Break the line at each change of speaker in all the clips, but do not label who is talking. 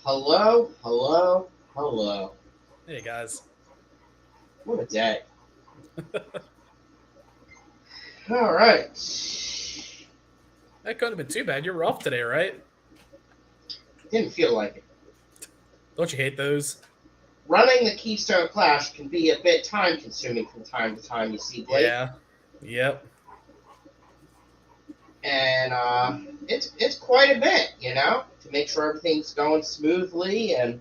Hello, hello, hello.
Hey guys.
What a day. All right.
That couldn't have been too bad. You're off today, right?
Didn't feel like it.
Don't you hate those?
Running the Keystone Clash can be a bit time consuming from time to time, you see, Blake.
Yeah. Yep.
And it's quite a bit, to make sure everything's going smoothly and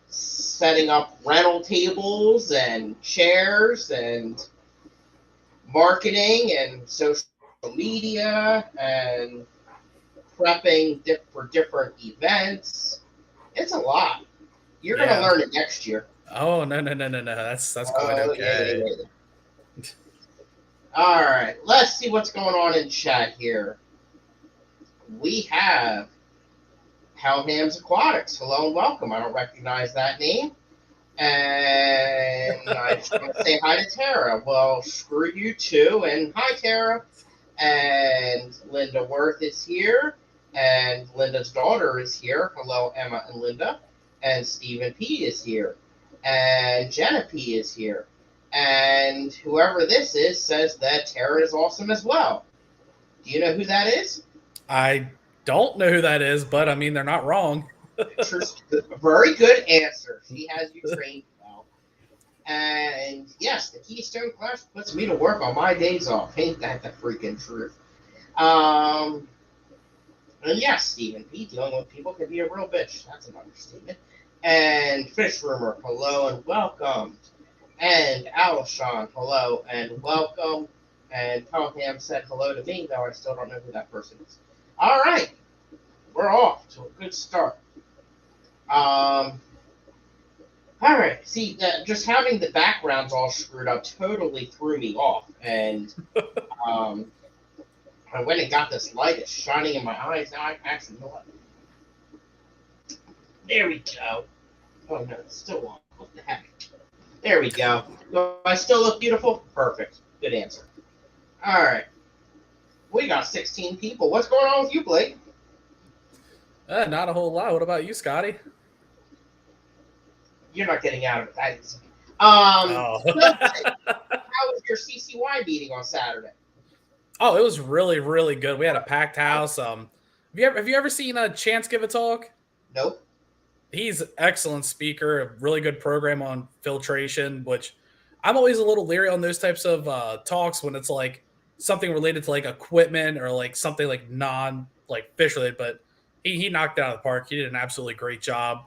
setting up rental tables and chairs and marketing and social media and prepping for different events. It's a lot. You're going to
Yeah.
learn it next year.
Oh no. That's quite
Oh,
okay.
yeah. All right. Let's see what's going on in chat here. We have Hellham's Aquatics. Hello and welcome. I don't recognize that name. And I just want to say hi to Tara. Well, screw you too. And hi, Tara. And Linda Worth is here. And Linda's daughter is here. Hello, Emma and Linda. And Stephen P. is here. And Jenna P. is here. And whoever this is says that Tara is awesome as well. Do you know who that is?
I don't know who that is, but I mean they're not wrong.
Very good answer. She has you trained well. And yes, the Keystone Clash puts me to work on my days off. Ain't that the freaking truth? And yes, Stephen P. dealing with people can be a real bitch. That's an understatement. And Fish Rumor, hello and welcome. And Alshon, hello and welcome. And Pelham said hello to me, though I still don't know who that person is. All right. We're off to a good start. All right. See, just having the backgrounds all screwed up totally threw me off. And I went and got this light. It's shining in my eyes. Now I actually know what. There we go. Oh, no, it's still on. What the heck? There we go. Do I still look beautiful? Perfect. Good answer. All right. We got 16 people. What's going on with you, Blake?
Not a whole lot. What about you, Scotty?
You're not getting out of it. That is.
Oh.
So, how was your CCY meeting on Saturday?
Oh, it was really, really good. We had a packed house. Have you ever seen Chance give a talk?
Nope.
He's an excellent speaker, a really good program on filtration, which I'm always a little leery on those types of talks when it's like something related to like equipment or like something like non-like fish related, but he knocked it out of the park. He did an absolutely great job.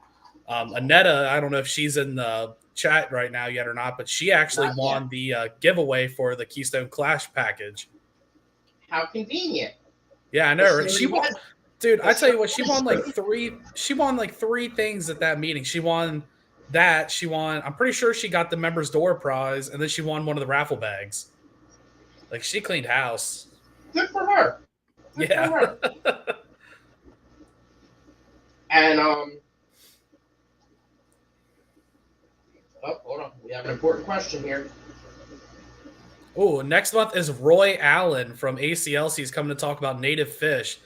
Anetta, I don't know if she's in the chat right now yet or not, but she actually won the giveaway for the Keystone Clash package.
How convenient.
Yeah, I know. She won. Dude, I tell you what, she won like three things at that meeting. She won that. She won. I'm pretty sure she got the members door prize, and then she won one of the raffle bags. Like she cleaned house.
Good for her.
Good for her.
And oh, hold on. We have an important question here.
Oh, next month is Roy Allen from ACLC. He's coming to talk about native fish.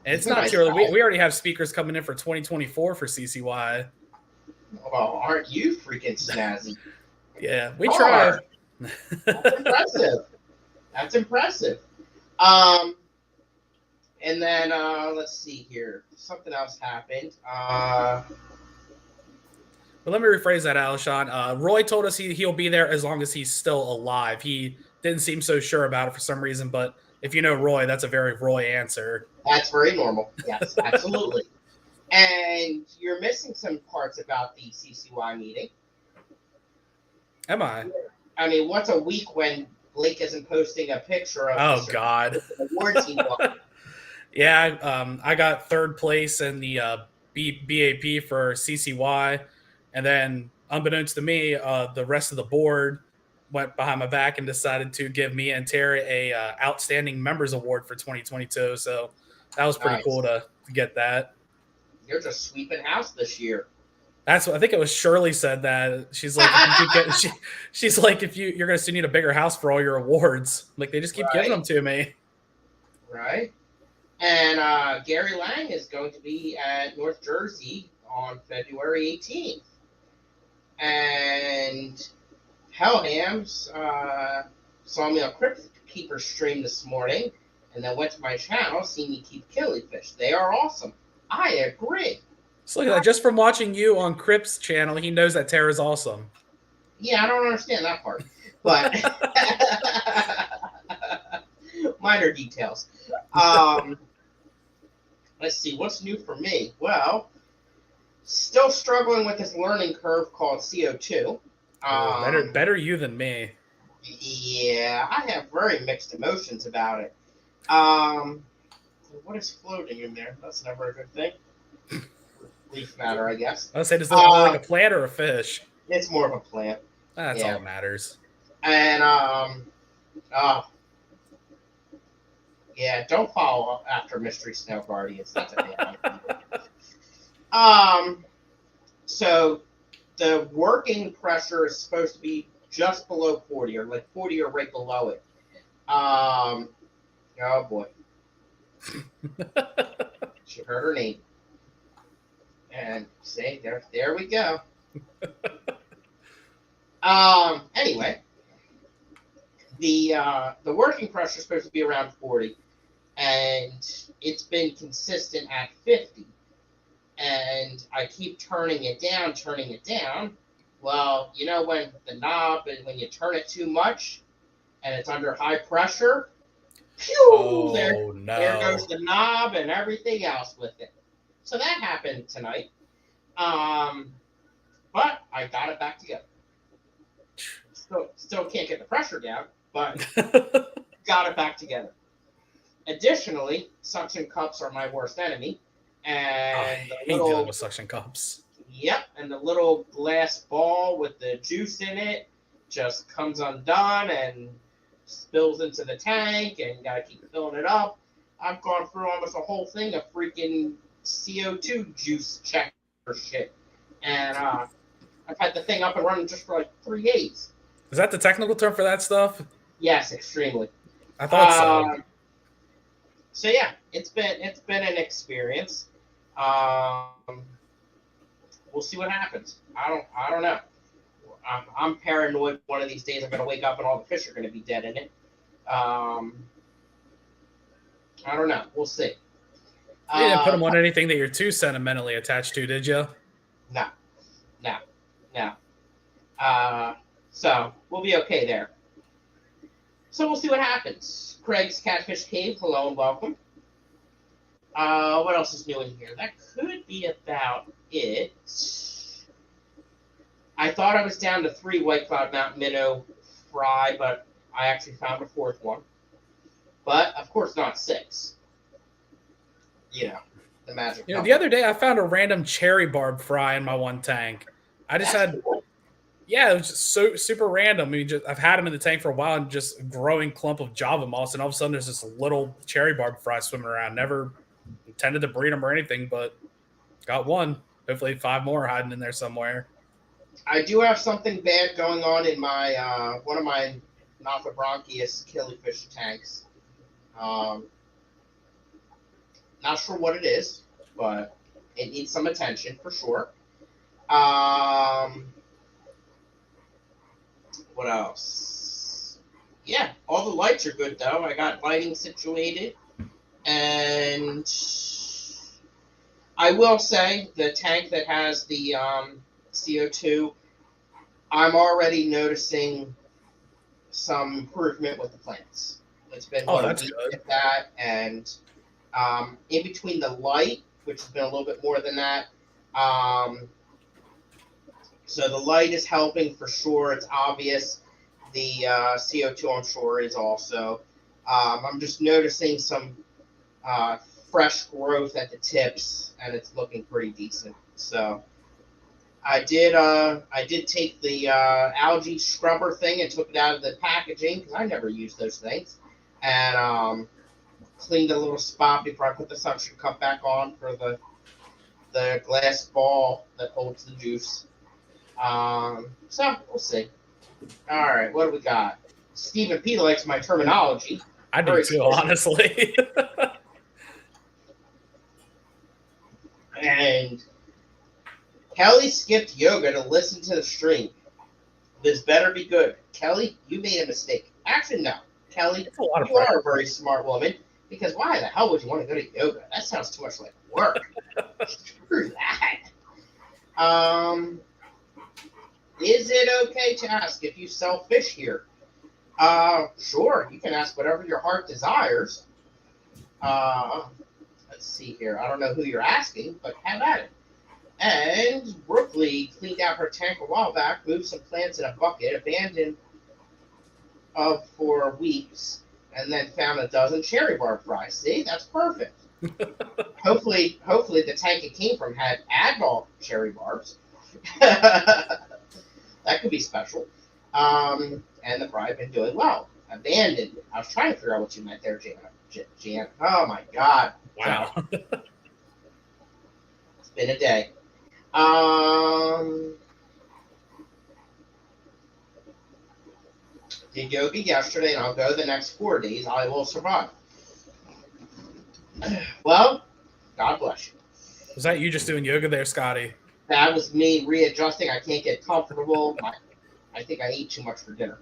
And it's not too early. We already have speakers coming in for 2024 for CCY.
Well, aren't you freaking snazzy?
Yeah, we try.
That's impressive. That's impressive. And then let's see here. Something else happened.
But let me rephrase that, Alshon. Roy told us he'll be there as long as he's still alive. He didn't seem so sure about it for some reason, but if you know Roy, that's a very Roy answer.
That's very normal. Yes, absolutely. And you're missing some parts about the CCY meeting.
Am I?
I mean, what's a week when Blake isn't posting a picture of
God
award team?
Yeah, I got third place in the BAP for CCY, and then unbeknownst to me, the rest of the board went behind my back and decided to give me and Terry a outstanding members award for 2022. So that was pretty cool to get that.
You're just sweeping house this year.
That's what I think it was. Shirley said that she's like, she's like, if you're going to still need a bigger house for all your awards, like they just keep giving them to me.
Right. And Gary Lang is going to be at North Jersey on February 18th. And Hellhams saw me on Crypt Keeper stream this morning, and then went to my channel, see me keep killifish. They are awesome. I agree.
So look at that. Just from watching you on Crip's channel, he knows that Tara's awesome.
Yeah, I don't understand that part. But minor details. Let's see, what's new for me? Well, still struggling with this learning curve called CO2.
Better you than me.
Yeah, I have very mixed emotions about it. What is floating in there? That's never a good thing. Leaf matter, I guess.
I was saying, is it more like a plant or a fish?
It's more of a plant.
That's all that matters.
And yeah, don't follow after Mystery Snow Guardians. That's a bad idea. So the working pressure is supposed to be just below 40, or like 40 or right below it. Oh boy. She heard her name. And see, there we go. Anyway, the working pressure is supposed to be around 40, and it's been consistent at 50. And I keep turning it down. Well, you know, when the knob, and when you turn it too much and it's under high pressure, pew, there goes the knob and everything else with it. So that happened tonight. But I got it back together. Still can't get the pressure down, but got it back together. Additionally, suction cups are my worst enemy. And
I hate dealing with suction cups.
Yep, and the little glass ball with the juice in it just comes undone and spills into the tank, and you gotta keep filling it up. I've gone through almost a whole thing of freaking CO2 juice check for shit. And I've had the thing up and running just for like 3 days.
Is that the technical term for that stuff?
Yes, extremely.
I thought so.
So yeah, it's been an experience. We'll see what happens. I don't know. I'm paranoid. One of these days, I'm gonna wake up and all the fish are gonna be dead in it. I don't know. We'll see.
You didn't put them on anything that you're too sentimentally attached to, did you?
No. So we'll be okay there. So we'll see what happens. Craig's Catfish Cave, hello and welcome. What else is new in here? That could be about it. I thought I was down to 3 White Cloud Mountain Minnow fry, but I actually found a 4th one. But, of course, not 6. You know, the magic.
You know, the other day I found a random cherry barb fry in my one tank. I just had... Yeah, it was just so super random. I mean, I've had them in the tank for a while, and just a growing clump of Java moss, and all of a sudden there's this little cherry barb fry swimming around. Never intended to breed them or anything, but got one. Hopefully 5 more hiding in there somewhere.
I do have something bad going on in my one of my Nothobronchius killifish tanks. Not sure what it is, but it needs some attention for sure. What else? Yeah, all the lights are good though. I got lighting situated, and I will say the tank that has the CO2, I'm already noticing some improvement with the plants. It's been
that's good.
At that, and in between the light, which has been a little bit more than that. So the light is helping for sure. It's obvious. The CO2 on shore is also. I'm just noticing some fresh growth at the tips, and it's looking pretty decent. So I did take the algae scrubber thing and took it out of the packaging because I never use those things, and cleaned a little spot before I put the suction cup back on for the glass ball that holds the juice. So we'll see. All right, what do we got? Stephen P likes my terminology.
I do too, honestly.
And Kelly skipped yoga to listen to the stream. This better be good. Kelly, you made a mistake. Actually, no. Kelly,
It's a lot of
you are
pressure.
a very smart woman. Because why the hell would you want to go to yoga? That sounds too much like work. Screw that. Is it okay to ask if you sell fish here? Sure. You can ask whatever your heart desires. Let's see here. I don't know who you're asking, but have at it. And Brooklyn cleaned out her tank a while back, moved some plants in a bucket, abandoned for weeks, and then found a dozen cherry barb fries. See, that's perfect. hopefully the tank it came from had adult cherry barbs. That could be special. And the fry had been doing well. Abandoned. I was trying to figure out what you meant there, Jan. Oh my God.
Wow.
It's been a day. Did yoga yesterday, and I'll go the next 4 days. I will survive. Well, God bless you.
Was that you just doing yoga there, Scotty?
That was me readjusting. I can't get comfortable. I think I ate too much for dinner.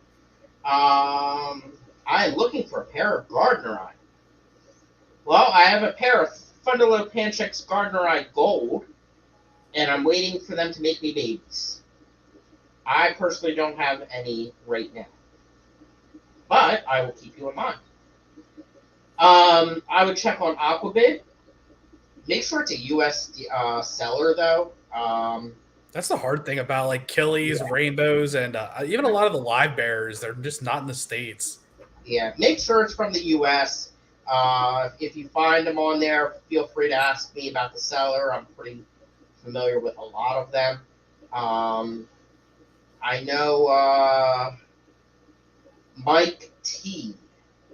I am looking for a pair of Gardner Eye. Well, I have a pair of Fundalo Panchex Gardner Eye Gold, and I'm waiting for them to make me babies. I personally don't have any right now, but I will keep you in mind. I would check on Aquabid. Make sure it's a U.S. seller, though.
That's the hard thing about like Killies, rainbows, and even a lot of the live bearers. They're just not in the States.
Yeah, make sure it's from the U.S. If you find them on there, feel free to ask me about the seller. I'm pretty familiar with a lot of them. I know Mike T.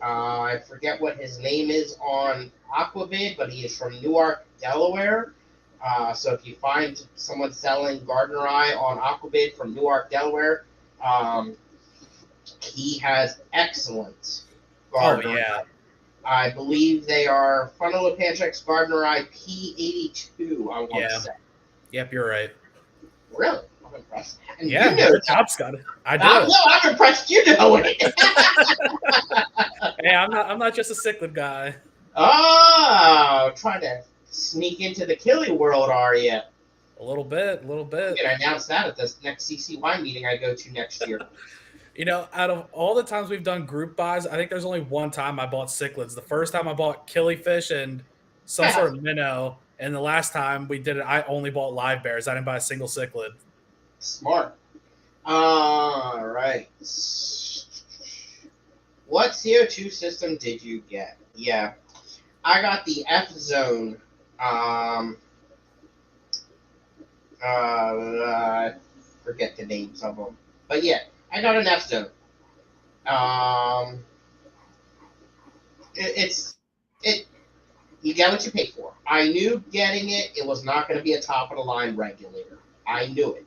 I forget what his name is on Aquavid, but he is from Newark, Delaware. So if you find someone selling Gardner Eye on Aquabid from Newark, Delaware, he has excellent Gardner Eye. I believe they are Fundalo Panchex Gardner Eye P82, I want to say.
Yep, you're right.
Really? I'm impressed. And
yeah,
you know
good job, Scott. I do.
No, I'm impressed you know it.
Hey, I'm not just a cichlid guy.
Oh, trying to sneak into the Killy world, are you?
A little bit.
I'm going to announce that at this next CCY meeting I go to next year.
You know, out of all the times we've done group buys, I think there's only one time I bought cichlids. The first time I bought killifish and some sort of minnow, and the last time we did it, I only bought live bears. I didn't buy a single cichlid.
Smart. All right. What CO2 system did you get? Yeah, I got the F Zone. I forget the names of them, but yeah, I got an F Zone. You get what you pay for. I knew getting it, it was not going to be a top of the line regulator. I knew it.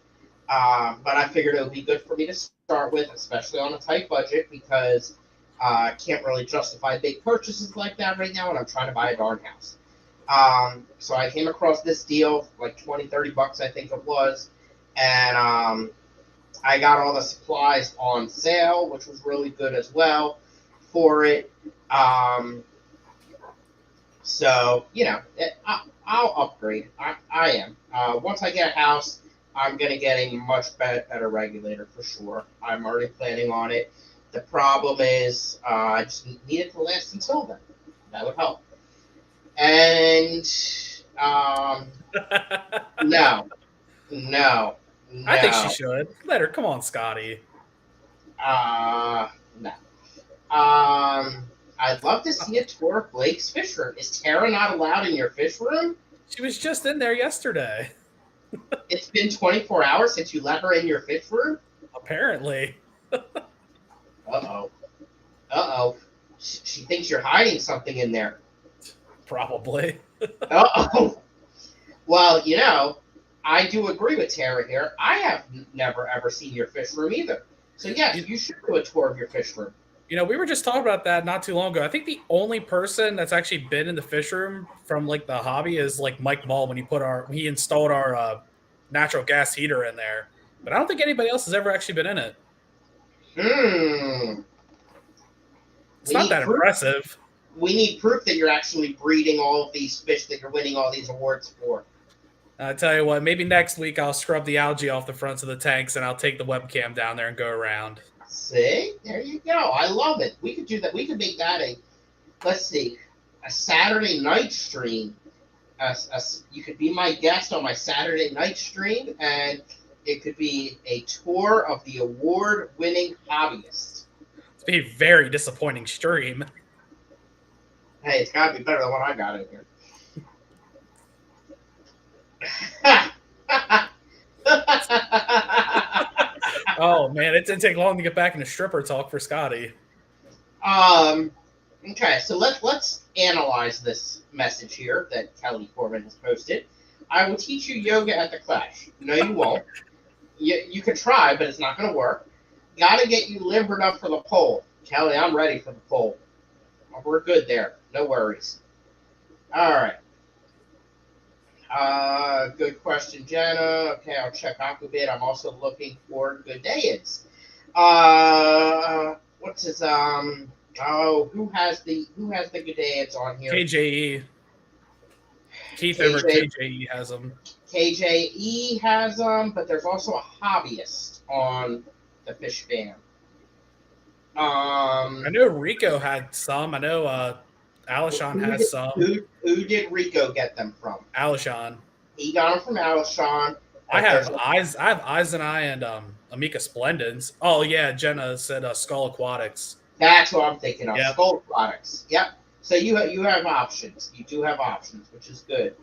But I figured it would be good for me to start with, especially on a tight budget, because I can't really justify big purchases like that right now when I'm trying to buy a darn house. So I came across this deal, like $20-$30, I think it was, and I got all the supplies on sale, which was really good as well for it. So, you know, I'll upgrade. I am. Once I get a house, I'm going to get a much better regulator for sure. I'm already planning on it. The problem is I just need it to last until then. That would help. And no.
I think she should. Let her. Come on, Scotty.
No. I'd love to see a tour of Blake's fish room. Is Tara not allowed in your fish room?
She was just in there yesterday.
It's been 24 hours since you let her in your fish room?
Apparently.
Uh-oh. She thinks you're hiding something in there.
Probably.
Uh-oh. Well, you know, I do agree with Tara here. I have never, ever seen your fish room either. So, yes, you should do a tour of your fish room.
We were just talking about that not too long ago. I think the only person that's actually been in the fish room from like the hobby is like Mike Mull when he installed our natural gas heater in there. But I don't think anybody else has ever actually been in it. It's
We
not
need
that
proof.
impressive.
We need proof that you're actually breeding all of these fish that you're winning all these awards for.
I tell you what, maybe next week I'll scrub the algae off the fronts of the tanks and I'll take the webcam down there and go around.
See, there you go. I love it. We could do that. We could make that let's see, a Saturday night stream. You could be my guest on my Saturday night stream, and it could be a tour of the award-winning hobbyists.
It's be a very disappointing stream.
Hey, it's got to be better than what I got in here.
Oh man, it didn't take long to get back into stripper talk for Scottie.
Okay, so let's analyze this message here that Kelly Corbin has posted. I will teach you yoga at the Clash. No, you won't. You can try, but it's not going to work. Got to get you limbered up for the poll. Kelly, I'm ready for the poll. We're good there. No worries. All right. Good question, Jenna. Okay, I'll check Aquabit. I'm also looking for good days. What's his who has the good days on here?
KJE. Keith over KJE has them.
KJE has them, but there's also a hobbyist on the Fish Fam.
I know Rico had some. I know Alishon has some.
Who did Rico get them from?
Alishon.
He got them from Alishon.
I have Eiseneye and Amika Splendens. Oh yeah, Jenna said Skull Aquatics.
That's what I'm thinking of.
Yep.
Skull Aquatics. Yep. So you have options. You do have options, which is good.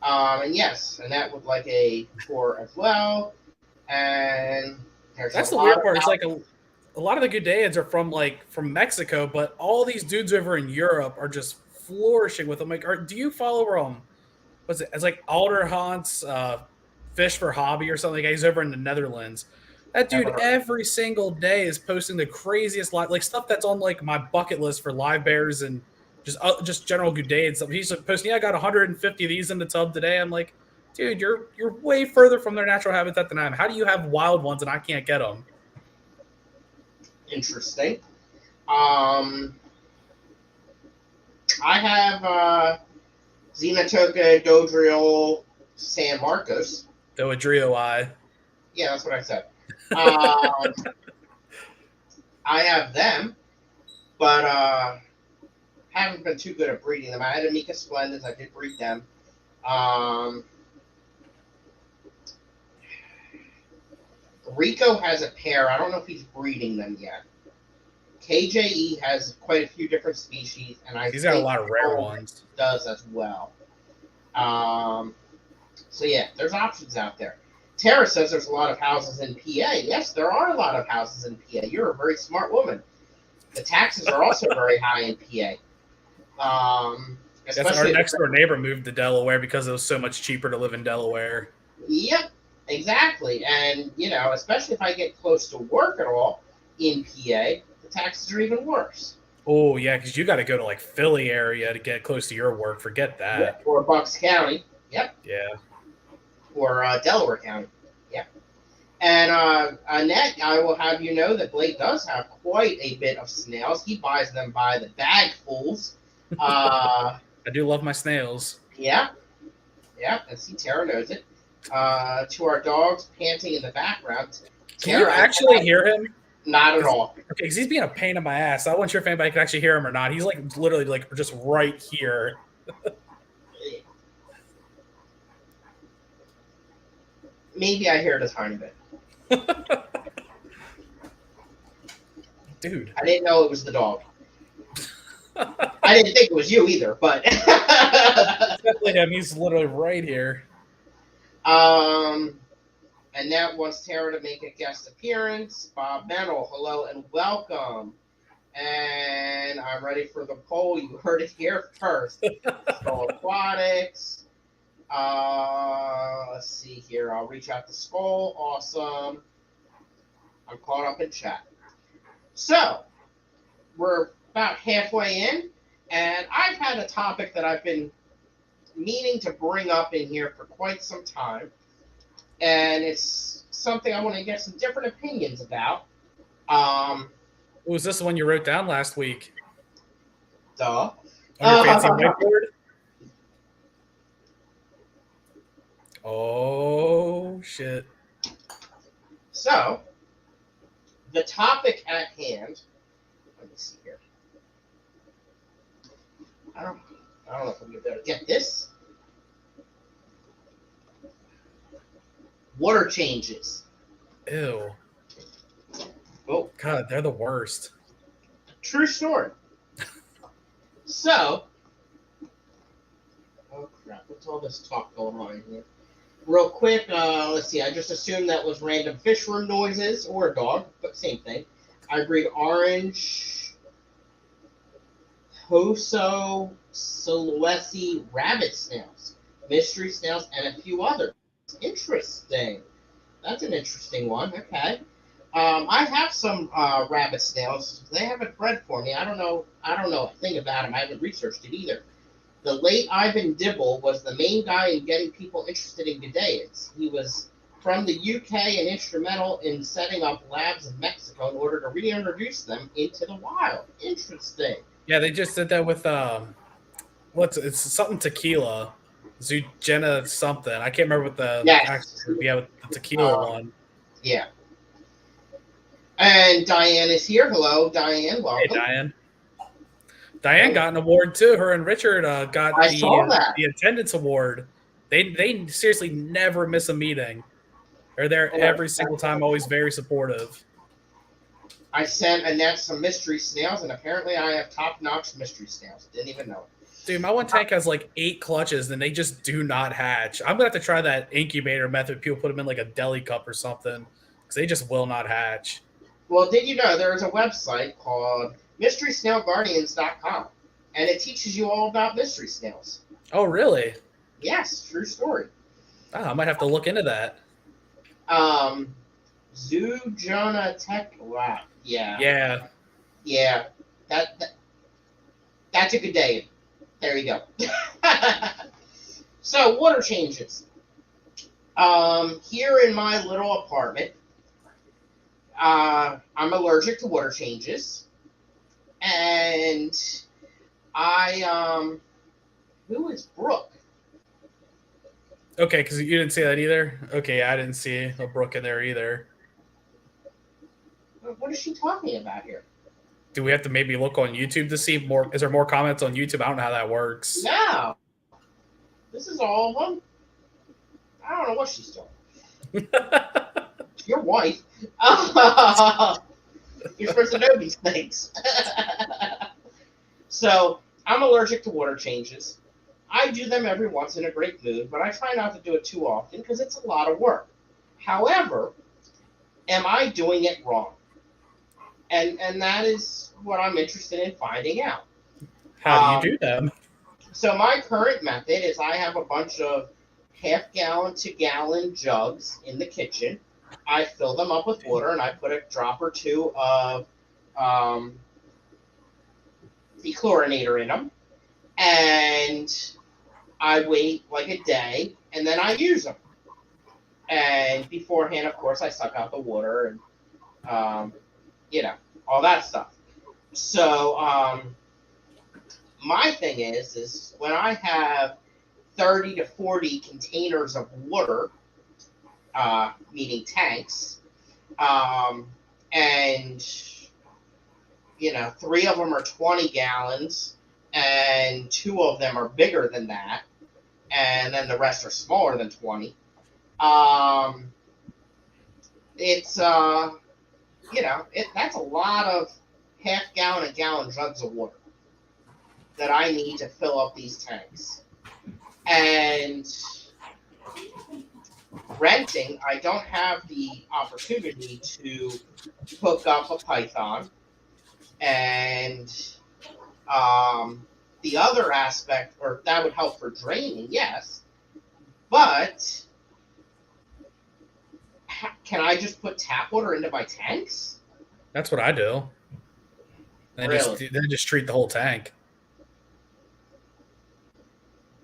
And yes, and that would like a tour as well. And
that's the weird part. It's like a lot of the Gudaians are from Mexico, but all these dudes over in Europe are just flourishing with them. Like, do you follow what's it? It's like Alder Hans, Fish for Hobby or something. He's over in the Netherlands. That dude every single day is posting the craziest stuff that's on like my bucket list for live bears and just general Gudaians. He's posting, I got 150 of these in the tub today. I'm like, dude, you're way further from their natural habitat than I am. How do you have wild ones and I can't get them?
Interesting. I have Xenotoka Dodriel San Marcos.
Doadrio I.
Yeah, that's what I said. I have them, but haven't been too good at breeding them. I had Amika Splendens. I did breed them. Rico has a pair. I don't know if he's breeding them yet. KJE has quite a few different species, and he's
got a lot of rare ones.
Does as well. So yeah, there's options out there. Tara says there's a lot of houses in PA. Yes, there are a lot of houses in PA. You're a very smart woman. The taxes are also very high in PA.
Our next door neighbor moved to Delaware because it was so much cheaper to live in Delaware.
Yep, exactly. And, especially if I get close to work at all in PA, the taxes are even worse.
Oh, yeah, because you got to go to, Philly area to get close to your work. Forget that.
Yeah, or Bucks County. Yep.
Yeah.
Or Delaware County. Yep. And, Annette, I will have you know that Blake does have quite a bit of snails. He buys them by the bagfuls.
I do love my snails.
Yeah. Yeah, and see, Tara knows it. To our dogs panting in the background.
Can you actually hear him?
Not at all.
Okay, because he's being a pain in my ass. I wasn't sure if anybody could actually hear him or not. He's literally just right here.
Maybe I hear it a tiny bit.
Dude.
I didn't know it was the dog. I didn't think it was you either, but
it's definitely him. He's literally right here.
Annette wants Tara to make a guest appearance. Bob Mennel, hello and welcome. And I'm ready for the poll. You heard it here first. Skull Aquatics. Let's see here. I'll reach out to Skull. Awesome. I'm caught up in chat. So, we're about halfway in, and I've had a topic that I've been meaning to bring up in here for quite some time, and it's something I want to get some different opinions about.
Was this the one you wrote down last week
Duh.
on your fancy whiteboard? Oh, shit.
So, the topic at hand, let me see here. I don't know if I'm going to be able to get this. Water changes.
Ew.
Oh,
God, they're the worst.
true story. So, oh crap, what's all this talk going on in here? Real quick, let's see, I just assumed that was random fish room noises or a dog, but same thing. I agreed orange, Hoso, Solesi, rabbit snails, mystery snails, and a few others. Interesting. That's an interesting one. Okay. I have some rabbit snails. They haven't bred for me. I don't know a thing about them. I haven't researched it either. The late Ivan Dibble was the main guy in getting people interested in Gudeids. He was from the UK and instrumental in setting up labs in Mexico in order to reintroduce them into the wild. Interesting.
Yeah, they just did that with it's something tequila, Zugena something. I can't remember what the
Yes.
with the tequila one.
Yeah. And Diane is here. Hello, Diane. Welcome.
Hey, Diane. Diane got an award too. Her and Richard got the attendance award. They seriously never miss a meeting. They're there every single time, always very supportive.
I sent Annette some mystery snails, and apparently I have top-notch mystery snails. Didn't even know it.
Dude, my one tank has like 8 clutches, and they just do not hatch. I'm gonna have to try that incubator method. People put them in like a deli cup or something, because they just will not hatch.
Well, did you know there is a website called MysterySnailGuardians.com, and it teaches you all about mystery snails.
Oh, really?
Yes, true story.
Oh, I might have to look into that.
Zujana Tech Lab.
Yeah.
That's a good day. There you go. So, water changes. Here in my little apartment, I'm allergic to water changes, and who is Brooke?
Okay, because you didn't see that either? Okay, I didn't see a Brooke in there either.
What is she talking about here?
Do we have to maybe look on YouTube to see more? Is there more comments on YouTube? I don't know how that works.
No. This is all of them. I don't know what she's doing. Your wife. You're supposed to know these things. So, I'm allergic to water changes. I do them every once in a great mood, but I try not to do it too often because it's a lot of work. However, am I doing it wrong? And that is what I'm interested in finding out.
How do you do them?
So my current method is I have a bunch of half-gallon to gallon jugs in the kitchen. I fill them up with water, and I put a drop or two of dechlorinator in them. And I wait like a day, and then I use them. And beforehand, of course, I suck out the water and, all that stuff. So my thing is when I have 30 to 40 containers of water, meaning tanks, and, 3 of them are 20 gallons, and 2 of them are bigger than that, and then the rest are smaller than 20. It's that's a lot of half-gallon and gallon jugs of water that I need to fill up these tanks. And renting, I don't have the opportunity to hook up a Python. And the other aspect, or that would help for draining, yes, but can I just put tap water into my tanks?
That's what I do. And
Really?
then just treat the whole tank.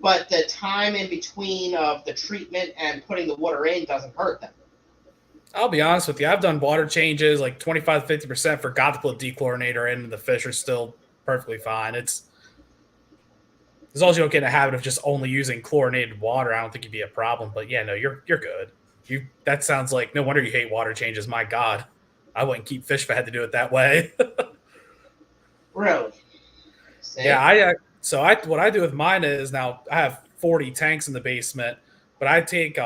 But the time in between of the treatment and putting the water in doesn't hurt them.
I'll be honest with you. I've done water changes like 25 to 50%, forgot to put dechlorinator in, and the fish are still perfectly fine. It's as long as you don't get in a habit of just only using chlorinated water, I don't think you'd be a problem. But yeah, no, you're good. That sounds like no wonder you hate water changes. My God, I wouldn't keep fish if I had to do it that way.
Really? See?
Yeah, I what I do with mine is now I have 40 tanks in the basement, but I take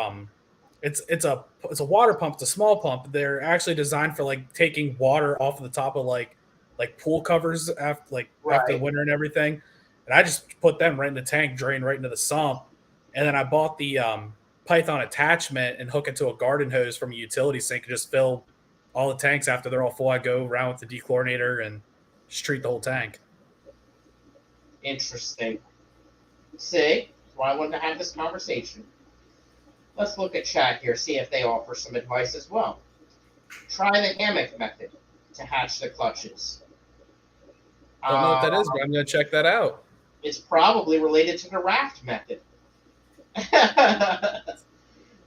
it's a water pump, it's a small pump. They're actually designed for like taking water off of the top of like pool covers after the
Right.
winter and everything. And I just put them right in the tank, drain right into the sump. And then I bought the Python attachment and hook it to a garden hose from a utility sink and just fill all the tanks after they're all full. I go around with the dechlorinator and just treat the whole tank.
Interesting. See? That's why I wanted to have this conversation. Let's look at chat here, see if they offer some advice as well. Try the hammock method to hatch the clutches.
Don't know what that is, but I'm going to check that out.
It's probably related to the raft method.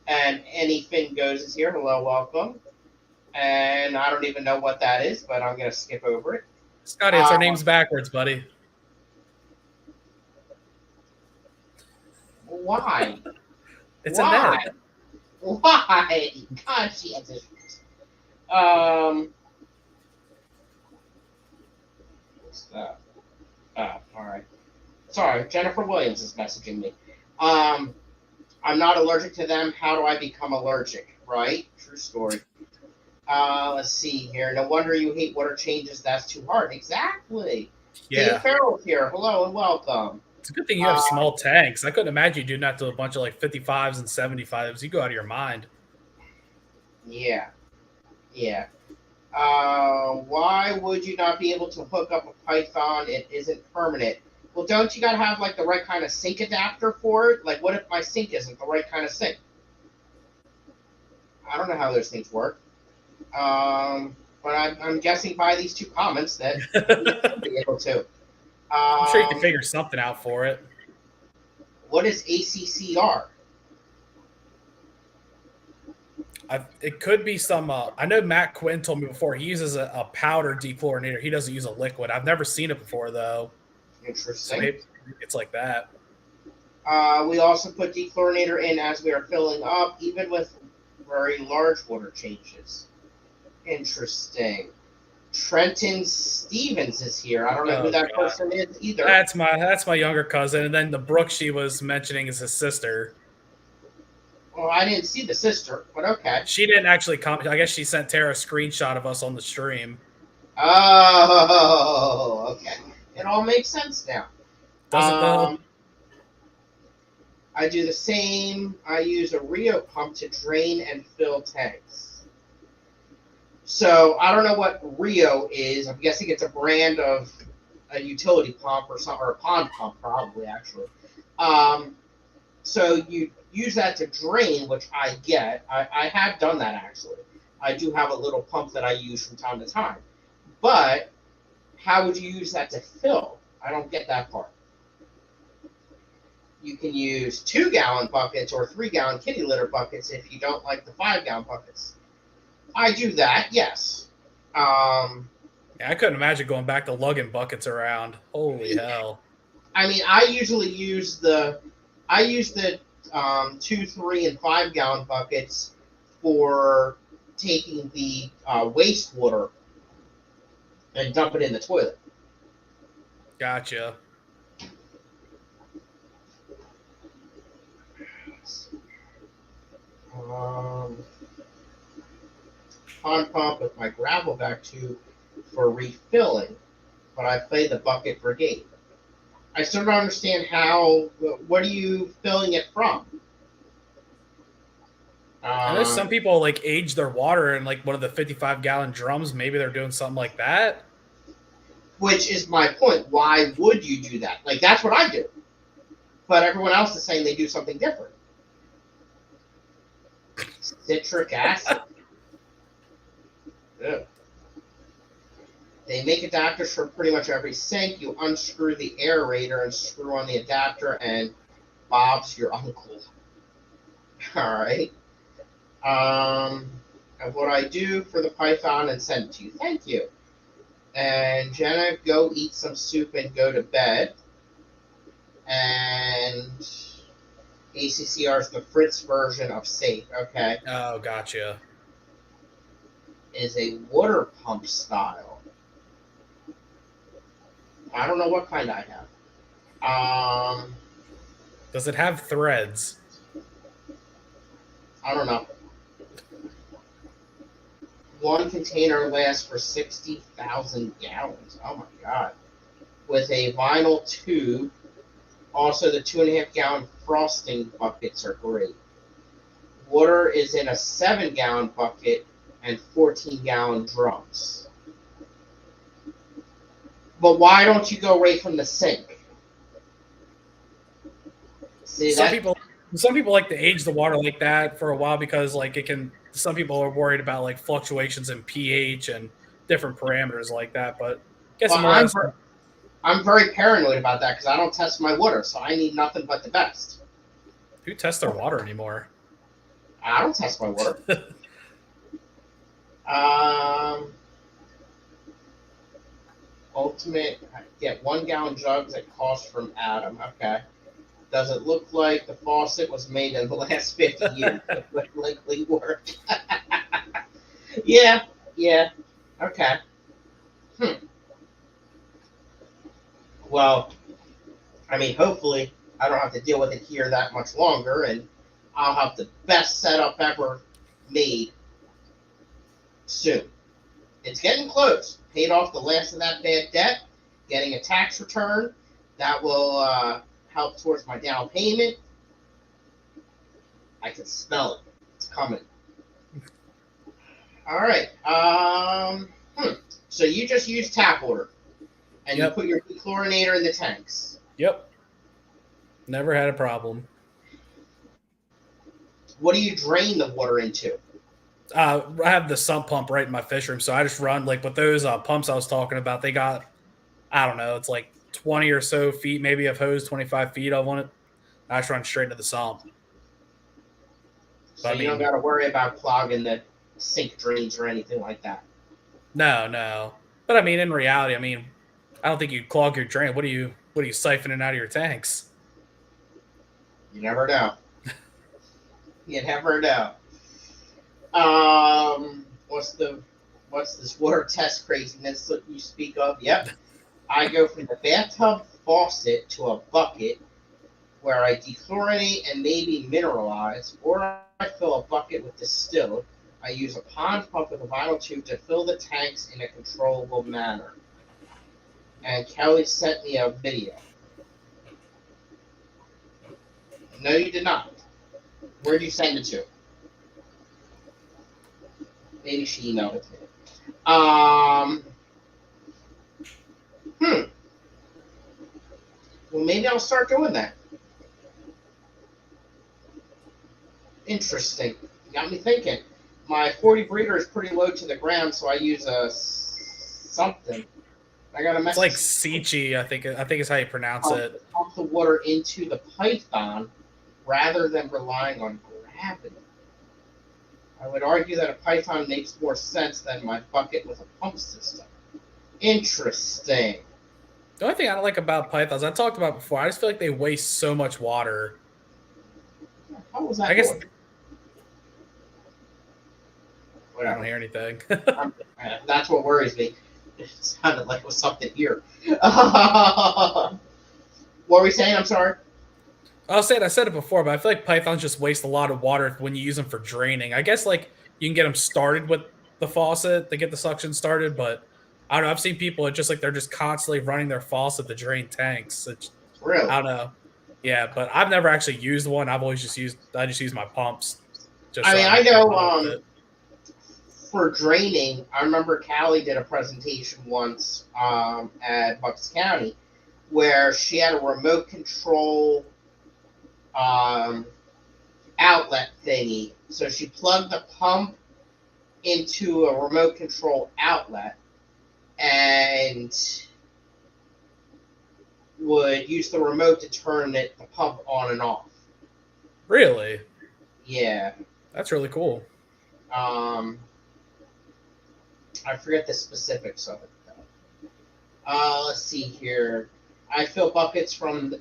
And Anything Goes is here. Hello, welcome. And I don't even know what that is, but I'm going to skip over it.
Scottie, it's our names backwards, buddy.
Why?
It's
Why?
a net.
Why? God, she has issues. What's that? Oh, all right. Sorry, Jennifer Williams is messaging me. I'm not allergic to them. How do I become allergic? Right? True story. Let's see here. No wonder you hate water changes. That's too hard. Exactly.
Yeah.
Dave Farrell's here. Hello and welcome.
It's a good thing you have small tanks. I couldn't imagine you doing that to a bunch of like 55s and 75s. You go out of your mind.
Yeah. Yeah. Why would you not be able to hook up a Python? It isn't permanent. Well, don't you gotta have like the right kind of sink adapter for it? Like, what if my sink isn't the right kind of sink? I don't know how those things work. But I'm guessing by these two comments that you should be able to.
I'm sure you can figure something out for it.
What is ACCR?
It could be some. I know Matt Quinn told me before he uses a powder dechlorinator. He doesn't use a liquid. I've never seen it before though.
Interesting.
So maybe it's like that.
We also put dechlorinator in as we are filling up, even with very large water changes. Interesting. Trenton Stevens is here. I don't know who that person is either.
That's my younger cousin, and then the Brooke she was mentioning is his sister.
Well, I didn't see the sister, but okay.
She didn't actually comment. I guess she sent Tara a screenshot of us on the stream.
Oh, okay. It all makes sense now.
Does it though?
I do the same. I use a Rio pump to drain and fill tanks. So I don't know what Rio is. I'm guessing it's a brand of a utility pump or something, or a pond pump, probably actually. So you use that to drain, which I get. I have done that actually. I do have a little pump that I use from time to time. But how would you use that to fill? I don't get that part. You can use 2-gallon buckets or 3-gallon kitty litter buckets if you don't like the 5-gallon buckets. I do that, yes.
Yeah, I couldn't imagine going back to lugging buckets around. Holy hell!
I mean, I usually use the 2, 3, and 5-gallon buckets for taking the wastewater and dump it in the toilet.
Gotcha.
Pond pump with my gravel back tube for refilling, but I play the bucket brigade. I still don't understand how. What are you filling it from?
I know some people like age their water in like one of the 55-gallon drums. Maybe they're doing something like that.
Which is my point. Why would you do that? Like, that's what I do. But everyone else is saying they do something different. Citric acid. Ugh. They make adapters for pretty much every sink. You unscrew the aerator and screw on the adapter, and Bob's your uncle. All right. And what I do for the Python and send it to you. Thank you. And Jenna, go eat some soup and go to bed. And ACCR is the Fritz version of safe. Okay.
Oh, gotcha.
Is a water pump style. I don't know what kind I have.
Does it have threads?
I don't know. One container lasts for 60,000 gallons. Oh my god. With a vinyl tube. Also, the 2.5 gallon frosting buckets are great. Water is in a 7 gallon bucket and 14 gallon drums. But why don't you go right from the sink? See,
some people like to age the water like that for a while because like it can. Some people are worried about like fluctuations in pH and different parameters like that. But I guess
well, I'm very paranoid about that because I don't test my water, so I need nothing but the best.
Who tests their water anymore?
I don't test my water. Ultimate, get 1 gallon jugs at cost from Adam. Okay. Does it look like the faucet was made in the last 50 years? It would likely work. Yeah. Okay. Well, I mean, hopefully I don't have to deal with it here that much longer, and I'll have the best setup ever made soon. It's getting close. Paid off the last of that bad debt, getting a tax return. That will help towards my down payment. I can smell it. It's coming. All right. So you just use tap water, and you put your dechlorinator in the tanks.
Yep. Never had a problem.
What do you drain the water into?
I have the sump pump right in my fish room, so I just run like with those pumps I was talking about. They got, I don't know, it's like 20 or so feet, maybe of hose, 25 feet of on it. I just run straight into the sump.
So you don't got to worry about clogging the sink drains or anything like that.
No. But I mean, in reality, I don't think you'd clog your drain. What are you siphoning out of your tanks?
You never know. You never know. What's this water test craziness that you speak of? Yep. I go from the bathtub faucet to a bucket where I dechlorinate and maybe mineralize, or I fill a bucket with distilled. I use a pond pump with a vinyl tube to fill the tanks in a controllable manner. And Kelly sent me a video. No, you did not. Where did you send it to? Maybe she emailed it to me. Well, maybe I'll start doing that. Interesting. You got me thinking. My 40 breeder is pretty low to the ground, so I use a something. I got a message.
It's like Sichi, I think is how you pronounce it.
Pump the water into the Python rather than relying on gravity. I would argue that a Python makes more sense than my bucket with a pump system. Interesting.
The only thing I don't like about Pythons, I talked about before, I just feel like they waste so much water.
How was that?
I guess.
I
don't hear anything.
That's what worries me. It sounded like it was something here. What were we saying? I'm sorry.
I said it before, but I feel like Pythons just waste a lot of water when you use them for draining. I guess like you can get them started with the faucet to get the suction started, but I don't know. I've seen people they're just constantly running their faucet to drain tanks.
Really?
I don't know. Yeah, but I've never actually used one. I've always just used my pumps.
I know. For draining, I remember Callie did a presentation once at Bucks County where she had a remote control outlet thingy. So she plugged the pump into a remote control outlet, and would use the remote to turn the pump on and off.
Really?
Yeah.
That's really cool.
I forget the specifics of it though. Let's see here. I fill buckets from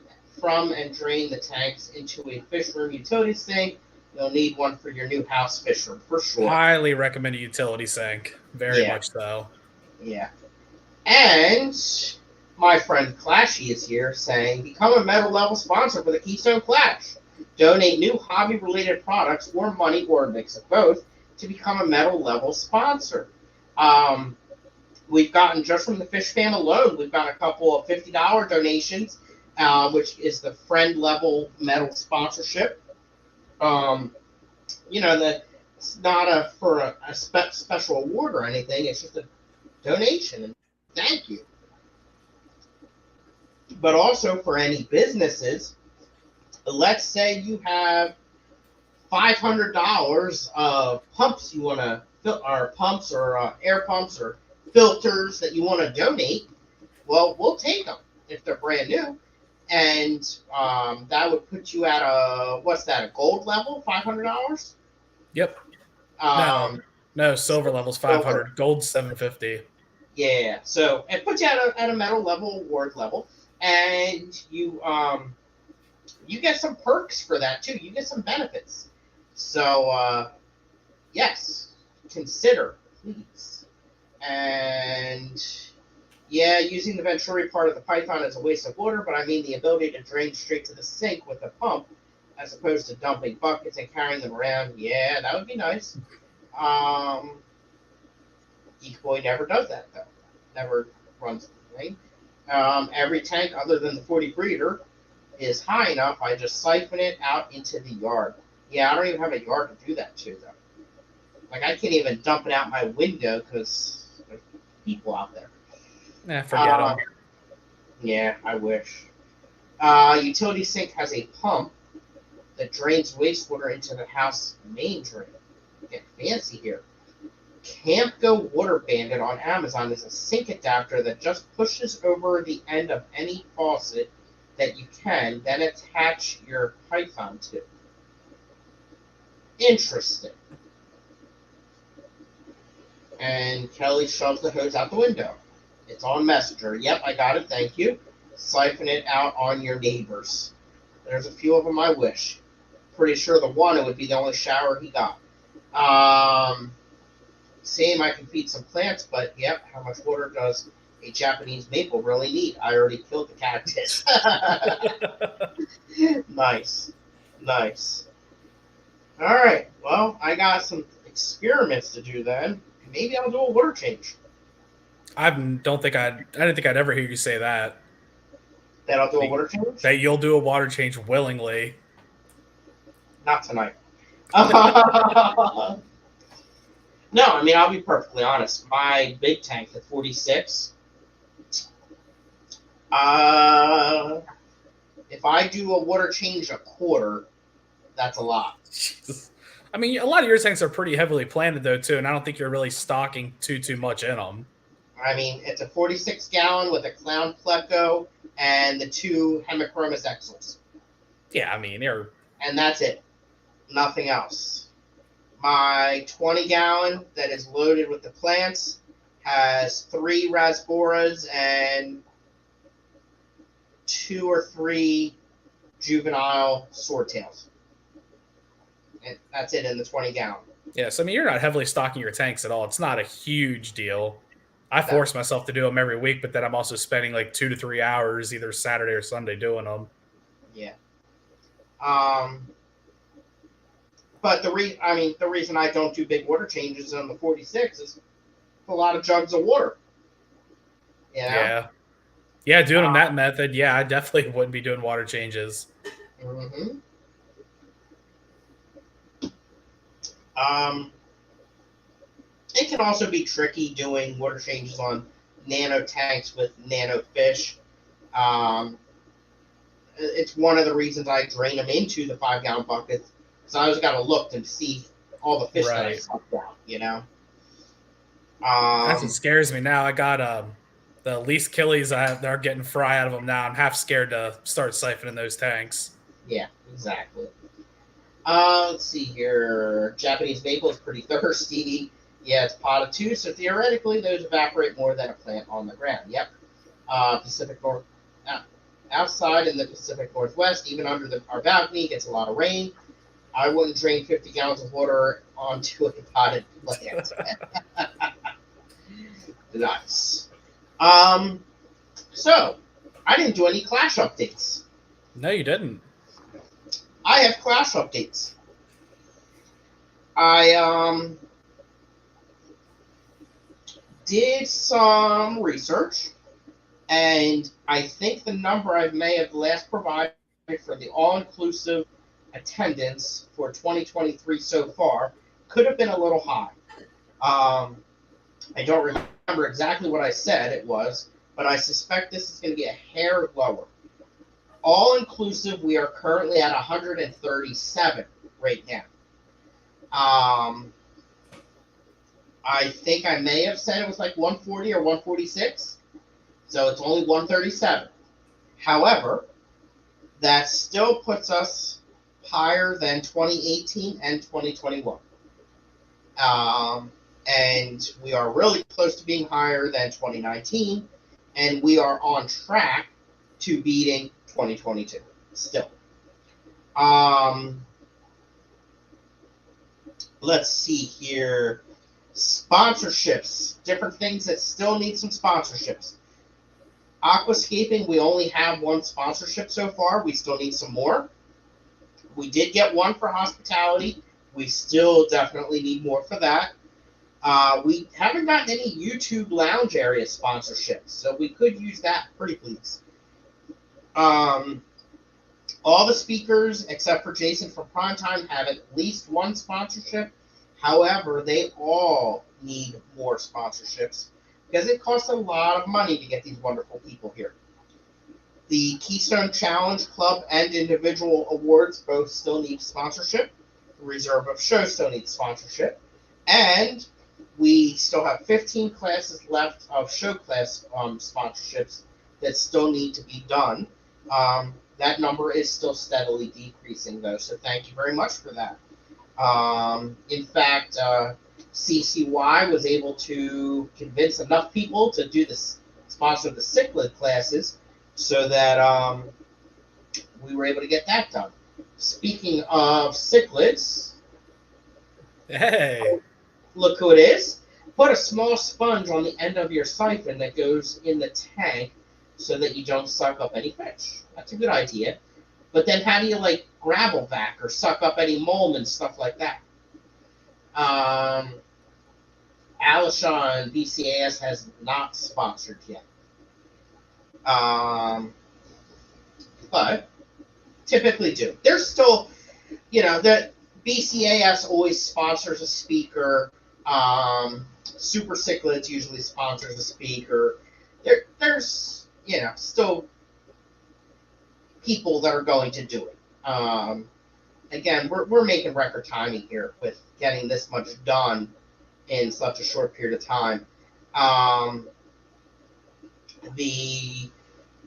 and drain the tanks into a fish room utility sink. You'll need one for your new house fish room for sure.
Highly recommend a utility sink. Very much so.
Yeah. And my friend Clashy is here saying, become a metal level sponsor for the Keystone Clash. Donate new hobby-related products or money or a mix of both to become a metal level sponsor. We've gotten, just from the Fish Fam alone, we've got a couple of $50 donations, which is the friend level metal sponsorship. It's not for a special award or anything. It's just a donation, and thank you. But also for any businesses, let's say you have $500 of pumps you want to fill, or pumps or air pumps or filters that you want to donate. Well, we'll take them if they're brand new, and that would put you at a gold level, $500.
Yep. No, silver level's 500, gold 750.
Yeah, so it puts you at a metal level, award level, and you get some perks for that too. You get some benefits. So yes, consider, please. And yeah, using the Venturi part of the Python is a waste of water, but I mean the ability to drain straight to the sink with the pump as opposed to dumping buckets and carrying them around. Yeah, that would be nice. Geek Boy never does that though. Never runs the thing. Every tank other than the 40 breeder is high enough. I just siphon it out into the yard. Yeah, I don't even have a yard to do that to though. Like I can't even dump it out my window because there's people out there.
Forget them.
Yeah, I wish. Utility sink has a pump that drains wastewater into the house main drain. Get fancy here. Camp Go Water Bandit on Amazon is a sink adapter that just pushes over the end of any faucet that you can, then attach your Python to. Interesting. And Kelly shoves the hose out the window. It's on Messenger. Yep, I got it. Thank you. Siphon it out on your neighbors. There's a few of them I wish. Pretty sure the one, it would be the only shower he got. Same, I can feed some plants, but yep, how much water does a Japanese maple really need? I already killed the cactus. Nice. All right, well, I got some experiments to do then. Maybe I'll do a water change.
I didn't think I'd ever hear you say that.
That I'll do a water change?
That you'll do a water change willingly.
Not tonight. No, I mean, I'll be perfectly honest. My big tank, the 46, if I do a water change a quarter, that's a lot.
Jesus. I mean, a lot of your tanks are pretty heavily planted, though, too, and I don't think you're really stocking too much in them.
I mean, it's a 46-gallon with a Clown Pleco and the 2 Hemichromis Exels.
Yeah, I mean,
and that's it. Nothing else. My 20-gallon that is loaded with the plants has 3 Rasboras and 2 or 3 juvenile swordtails. And that's it in the 20-gallon.
Yeah, so I mean, you're not heavily stocking your tanks at all. It's not a huge deal. I force myself to do them every week, but then I'm also spending like 2 to 3 hours either Saturday or Sunday doing them.
Yeah. But the reason I don't do big water changes on the 46 is a lot of jugs of water. You know?
Yeah, doing them that method, yeah, I definitely wouldn't be doing water changes.
Mm-hmm. It can also be tricky doing water changes on nano tanks with nano fish. It's one of the reasons I drain them into the 5-gallon buckets. So I always got to look to see all the fish that I sucked out, you know?
That's what
Um,
scares me now. I got the least killies they're getting fry out of them now. I'm half scared to start siphoning those tanks.
yeah, exactly. Let's see here. Japanese maple is pretty thirsty. Yeah, it's potted too, so theoretically those evaporate more than a plant on the ground. Yep. Pacific North, uh, outside in the Pacific Northwest, even under our balcony, gets a lot of rain. I wouldn't drain 50 gallons of water onto a potted plant. Nice. Um, so, I didn't do any Clash updates.
No, you didn't.
I have Clash updates. I did some research, and I think the number I may have last provided for the all-inclusive attendance for 2023 so far could have been a little high. Um, I don't remember exactly what I said it was, but I suspect this is going to be a hair lower. All-inclusive, we are currently at 137 right now. I think I may have said it was like 140 or 146, so it's only 137. However, that still puts us higher than 2018 and 2021. And we are really close to being higher than 2019, and we are on track to beating 2022 still. Let's see here. Sponsorships, different things that still need some sponsorships. Aquascaping, we only have one sponsorship so far. We still need some more. We did get one for hospitality. We still definitely need more for that. We haven't gotten any YouTube lounge area sponsorships, so we could use that pretty please. All the speakers, except for Jason from Primetime, have at least one sponsorship. However, they all need more sponsorships because it costs a lot of money to get these wonderful people here. The Keystone Challenge Club and individual awards both still need sponsorship. The Reserve of Show still needs sponsorship. And we still have 15 classes left of show class sponsorships that still need to be done. That number is still steadily decreasing, though, so thank you very much for that. In fact, CCY was able to convince enough people to do this, sponsor the cichlid classes, so that we were able to get that done. Speaking of cichlids,
Hey,
look who it is. Put a small sponge on the end of your siphon that goes in the tank so that you don't suck up any fish. That's a good idea. But then how do you, like, gravel back or suck up any mold and stuff like that? Alishon BCAS has not sponsored yet. But typically do. There's still, the BCAS always sponsors a speaker. Super Cichlids usually sponsors a speaker. There's, still people that are going to do it. Again, we're making record timing here with getting this much done in such a short period of time.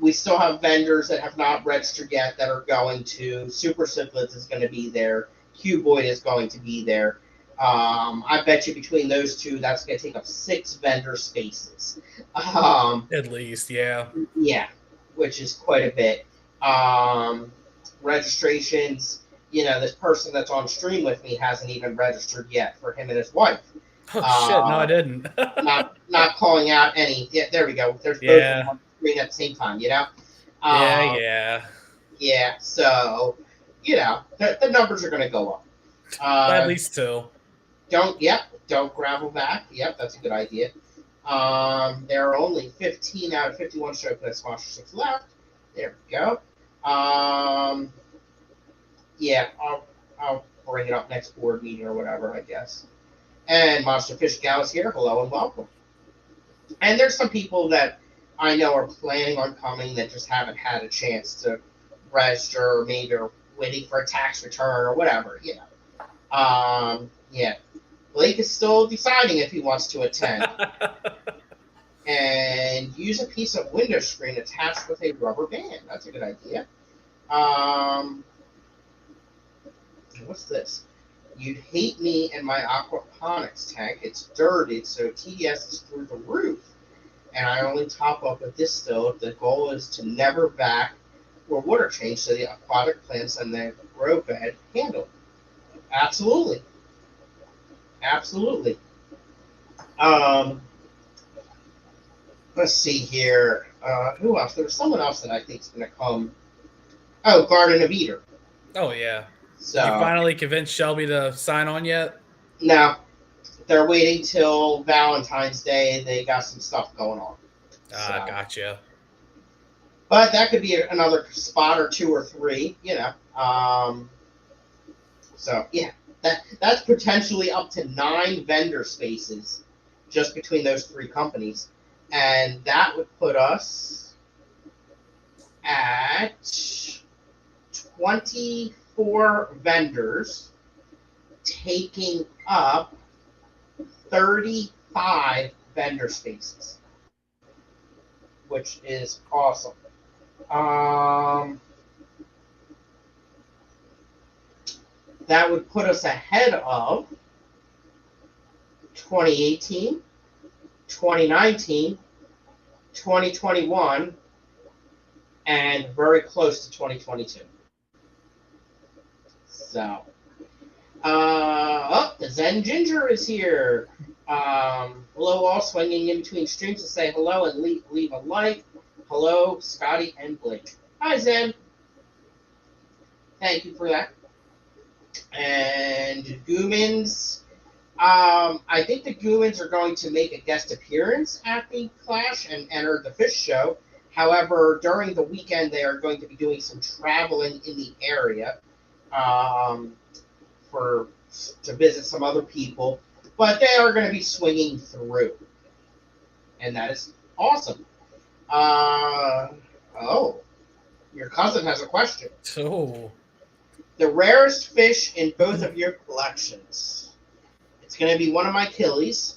We still have vendors that have not registered yet that are going to. Super Cichlids is going to be there. Cuboid is going to be there. I bet you between those two, that's going to take up 6 vendor spaces.
at least, yeah.
Yeah, which is quite a bit. Registrations, this person that's on stream with me hasn't even registered yet for him and his wife.
Oh, shit, no, I didn't.
not calling out any. Yeah, there we go. There's both of them on screen at the same time,
Yeah.
Yeah, so, the numbers are going to go up.
At least 2.
Don't gravel back. Yep, that's a good idea. There are only 15 out of 51 show class sponsorships left. There we go. Yeah, I'll bring it up next board meeting or whatever, I guess. And Monster Fish Gal is here. Hello and welcome. And there's some people that I know are planning on coming that just haven't had a chance to register, or maybe are waiting for a tax return or whatever, Yeah. Blake is still deciding if he wants to attend. And use a piece of window screen attached with a rubber band. That's a good idea. What's this? You'd hate me and my aquaponics tank. It's dirty, so TDS is through the roof. And I only top up with distilled. The goal is to never vac or water change so the aquatic plants and the grow bed handle. Absolutely. Absolutely. Let's see here. Who else? There was someone else that I think is going to come. Oh, Garden of Eden.
Oh, yeah.
So,
Did you finally convince Shelby to sign on yet?
No. They're waiting till Valentine's Day. They got some stuff going on.
Gotcha.
But that could be another spot or 2 or 3, you know. So, yeah. That's potentially up to 9 vendor spaces just between those 3 companies. And that would put us at 24 vendors taking up 35 vendor spaces, which is awesome. That would put us ahead of 2018, 2019, 2021, and very close to 2022. So, the Zen Ginger is here. Hello, all, swinging in between streams to say hello and leave a like. Hello, Scottie and Blake. Hi, Zen. Thank you for that. And Goomans. I think the Goomans are going to make a guest appearance at the Clash and enter the Fish Show. However, during the weekend, they are going to be doing some traveling in the area to visit some other people. But they are going to be swinging through. And that is awesome. Your cousin has a question.
Oh.
The rarest fish in both of your collections. It's going to be one of my Achilles.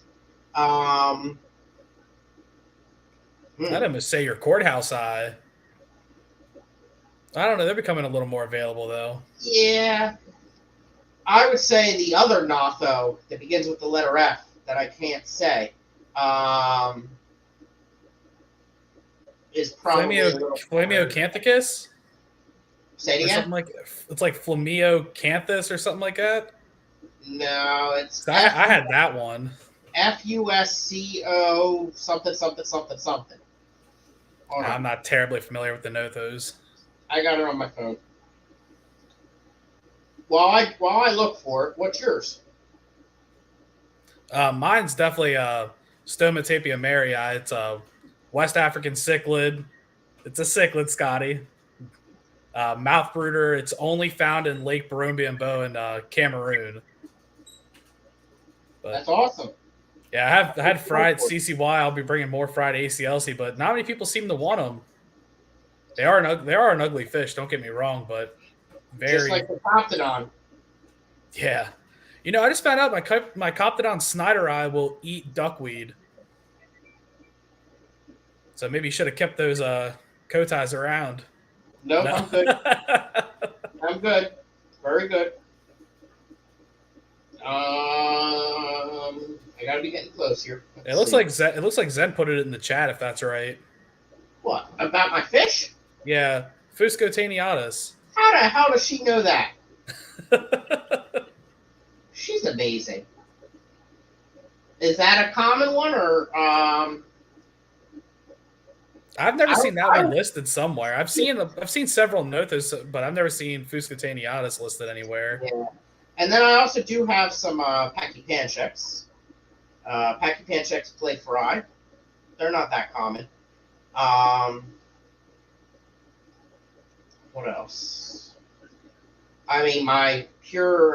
I'd almost say your courthouse eye. I don't know. They're becoming a little more available, though.
Yeah. I would say the other Notho that begins with the letter F that I can't say is probably
Flamiocanthicus?
Say it again?
It's like Flamiocanthus or something like that?
No, it's...
I had that one.
FUSCO something, something, something, something.
I'm not terribly familiar with the Nothos. I got
it on my phone. While I look for it, what's yours?
Mine's definitely Stomatapia marii. It's a West African cichlid. It's a cichlid, Scottie. Mouth brooder. It's only found in Lake Barumbiambo in Cameroon. But,
that's awesome.
Yeah, I had fried CCY. I'll be bringing more fried ACLC, but not many people seem to want them. They are an ugly fish. Don't get me wrong, but very
just like the Coptodon.
Yeah, I just found out my Coptodon Snyderi will eat duckweed. So maybe you should have kept those kotais around.
Nope, no, I'm good. I'm good. Very good. I gotta be getting close here.
It looks like Zen put it in the chat, if that's right.
What about my fish?
Yeah, Fuscotaneatus.
How the hell does she know that? She's amazing. Is that a common one or
I've never seen that one listed somewhere. I've seen several Nothos, but I've never seen Fuscotaneatus listed anywhere.
Yeah. And then I also do have some Pachypanchecs. Pachypanchecs play fry. They're not that common. What else? I mean, my pure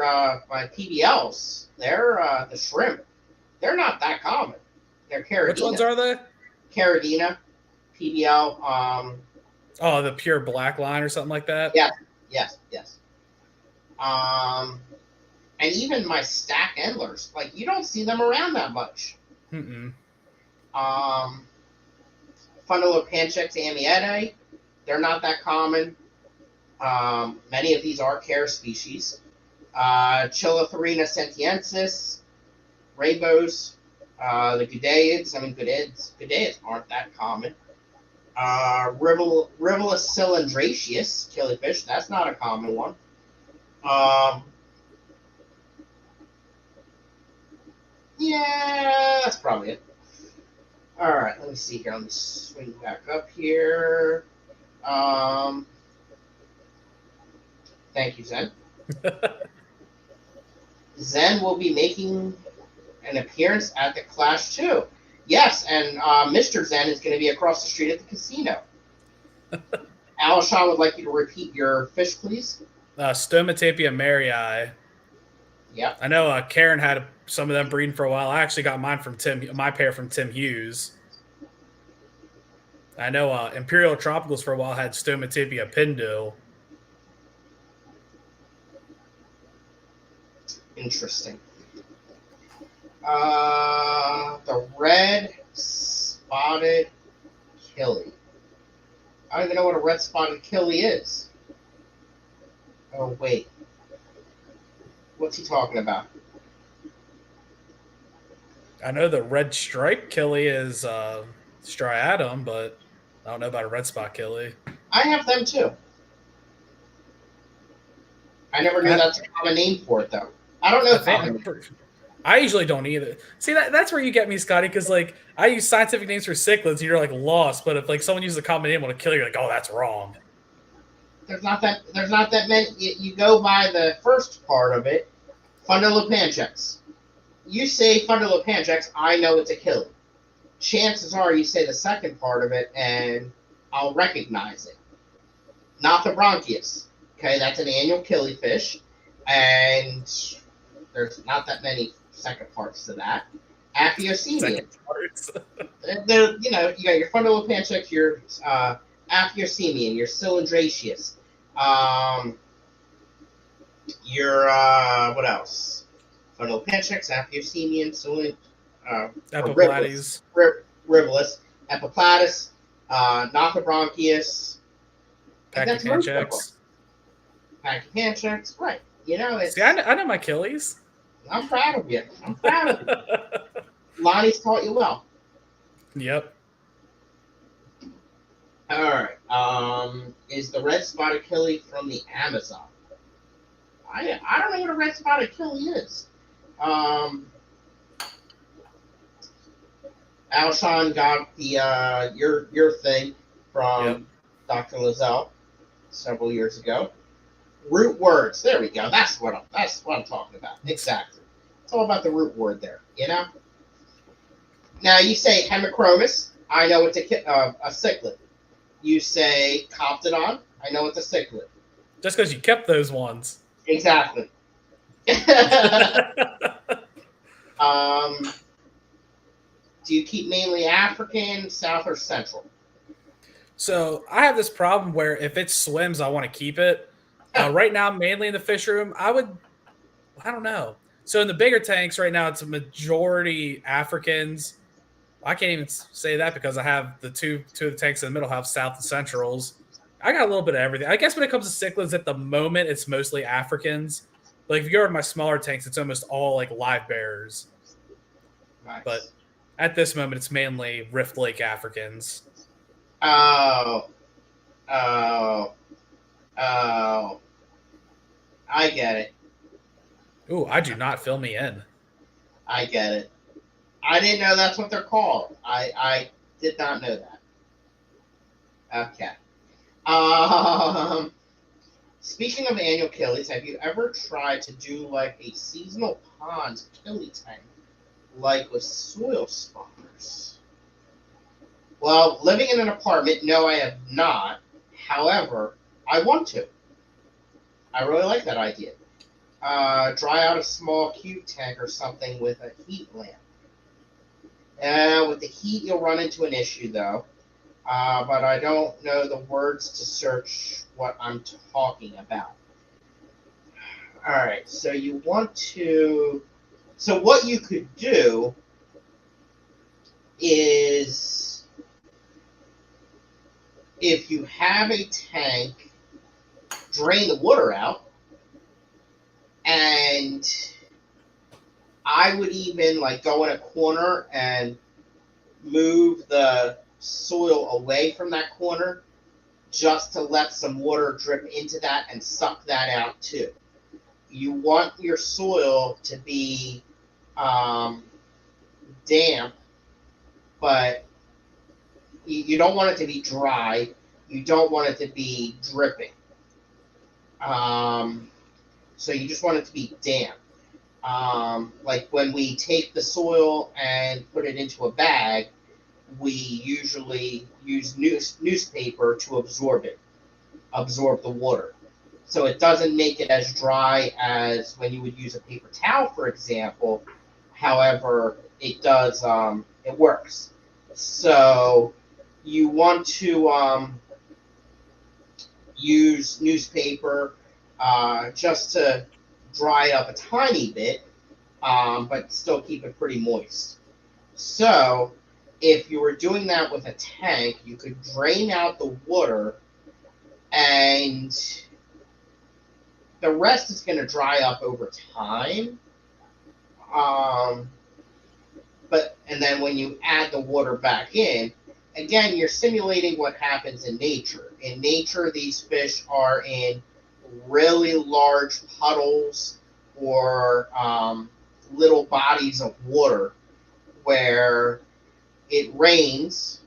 my PBLs. They're the shrimp. They're not that common. They're Caridina.
Which ones are they?
Caridina, PBL.
The pure black line or something like that.
Yes. And even my stack endlers, like you don't see them around that much.
Mm-mm.
Fundulopanchex amietae, they're not that common. Many of these are care species. Chilotharina sentiensis, rainbows, the Gudaids. I mean, Gudaids aren't that common. Rivolus cylindraceus, killifish, that's not a common one. Yeah, that's probably it. All right, let me see here. Let me swing back up here. Thank you, Zen. Zen will be making an appearance at the Clash too. Yes, and Mr. Zen is going to be across the street at the casino. Alishon would like you to repeat your fish, please.
Stomatapia marii.
Yep.
I know Karen had some of them breeding for a while. I actually got my pair from Tim Hughes. I know Imperial Tropicals for a while had Stomatapia pindule.
Interesting. The red spotted killie. I don't even know what a red spotted killie is. Oh, wait. What's he talking about?
I know the red stripe killie is striatum, but I don't know about a red spot killie.
I have them too. I never knew that's a common name for it, though. I don't know.
I usually don't either. See, that's where you get me, Scotty, because like I use scientific names for cichlids, and you're like lost. But if like someone uses a common name on a killer, you're like, oh, that's wrong.
There's not that many. You go by the first part of it, Fundulopanchex. You say Fundulopanchex, I know it's a killie. Chances are you say the second part of it, and I'll recognize it. Nothobronchius. Okay, that's an annual killifish, and there's not that many second parts to that. Aphyosemian. You got your Fundulopanchex, your Aphyosemian, your Cylindraceus. Your what else? Fundulopanchex, Aphyosemian,
Epiplates.
Rivolus, Epiplatus, Nothobronchius.
Pachypanchex.
Pachypanchex, right. It's...
See, I know my killies.
I'm proud of you. Lonnie's taught you well.
Yep.
All right. Is the red spotted killie from the Amazon? I don't know what a red spotted killie is. Alshon got the your thing from Dr. Lizelle several years ago. Root words. There we go. That's what I'm talking about. Exactly. It's all about the root word there. Now you say hemicromis. I know it's a cichlid. You say Comptodon. I know it's a cichlid.
Just because you kept those ones.
Exactly. Do you keep mainly African, South, or Central?
So I have this problem where if it swims, I want to keep it. Right now, mainly in the fish room, I don't know. So in the bigger tanks right now, it's a majority Africans. I can't even say that because I have the two of the tanks in the middle have South and Centrals. I got a little bit of everything. I guess when it comes to cichlids, at the moment, it's mostly Africans. Like if you go to my smaller tanks, it's almost all like live bearers.
Nice.
But at this moment, it's mainly Rift Lake Africans.
Oh. I get it.
Ooh, I do not fill me in.
I get it. I didn't know that's what they're called. I did not know that. Okay. Speaking of annual killies, have you ever tried to do like a seasonal pond killie tank, like with soil spawners? Well, living in an apartment, no, I have not. However, I want to. I really like that idea. Dry out a small cube tank or something with a heat lamp. With the heat, you'll run into an issue, though. But I don't know the words to search what I'm talking about. All right. So you want to. So what you could do is, if you have a tank, drain the water out, and I would even like go in a corner and move the soil away from that corner just to let some water drip into that and suck that out too. You want your soil to be damp, but you don't want it to be dry. You don't want it to be dripping. So you just want it to be damp. Like when we take the soil and put it into a bag, we usually use newspaper to absorb the water. So it doesn't make it as dry as when you would use a paper towel, for example. However, it does, it works. So you want to use newspaper just to dry it up a tiny bit, but still keep it pretty moist. So if you were doing that with a tank, you could drain out the water, and the rest is going to dry up over time. And then when you add the water back in, again, you're simulating what happens in nature. In nature, these fish are in really large puddles or little bodies of water where it rains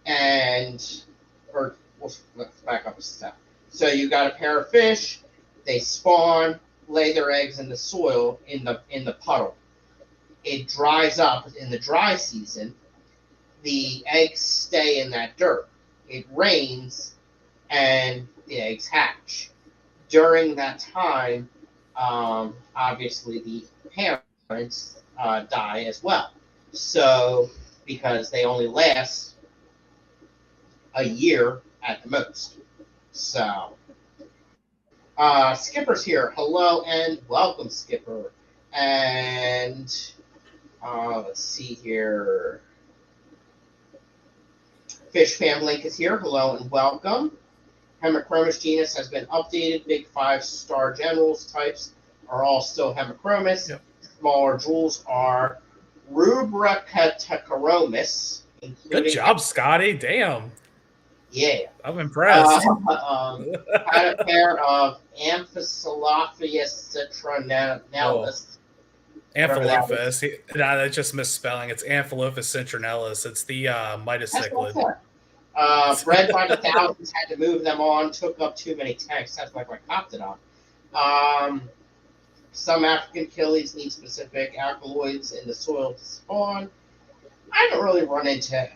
or let's back up a step. So you got a pair of fish, they spawn, lay their eggs in the soil in the puddle. It dries up in the dry season. The eggs stay in that dirt. It rains, and the eggs hatch. During that time, obviously the parents die as well. So, because they only last a year at the most. So, Skipper's here. Hello and welcome, Skipper. And let's see here. Fish Fam Link is here. Hello and welcome. Hemichromis genus has been updated. Big 5-star generals types are all still Hemichromis.
Yep.
Smaller jewels are Rubricatechromis.
Good job, Scottie. Damn.
Yeah.
I'm impressed.
Had a pair of Amphisilophius citronellus.
Amphilophus. That's just misspelling. It's Amphilophus citronellus. It's the Midas cichlid.
Bred by the thousands, had to move them on, took up too many tanks. That's like I copped it on. Some African killies need specific alkaloids in the soil to spawn. I don't really run into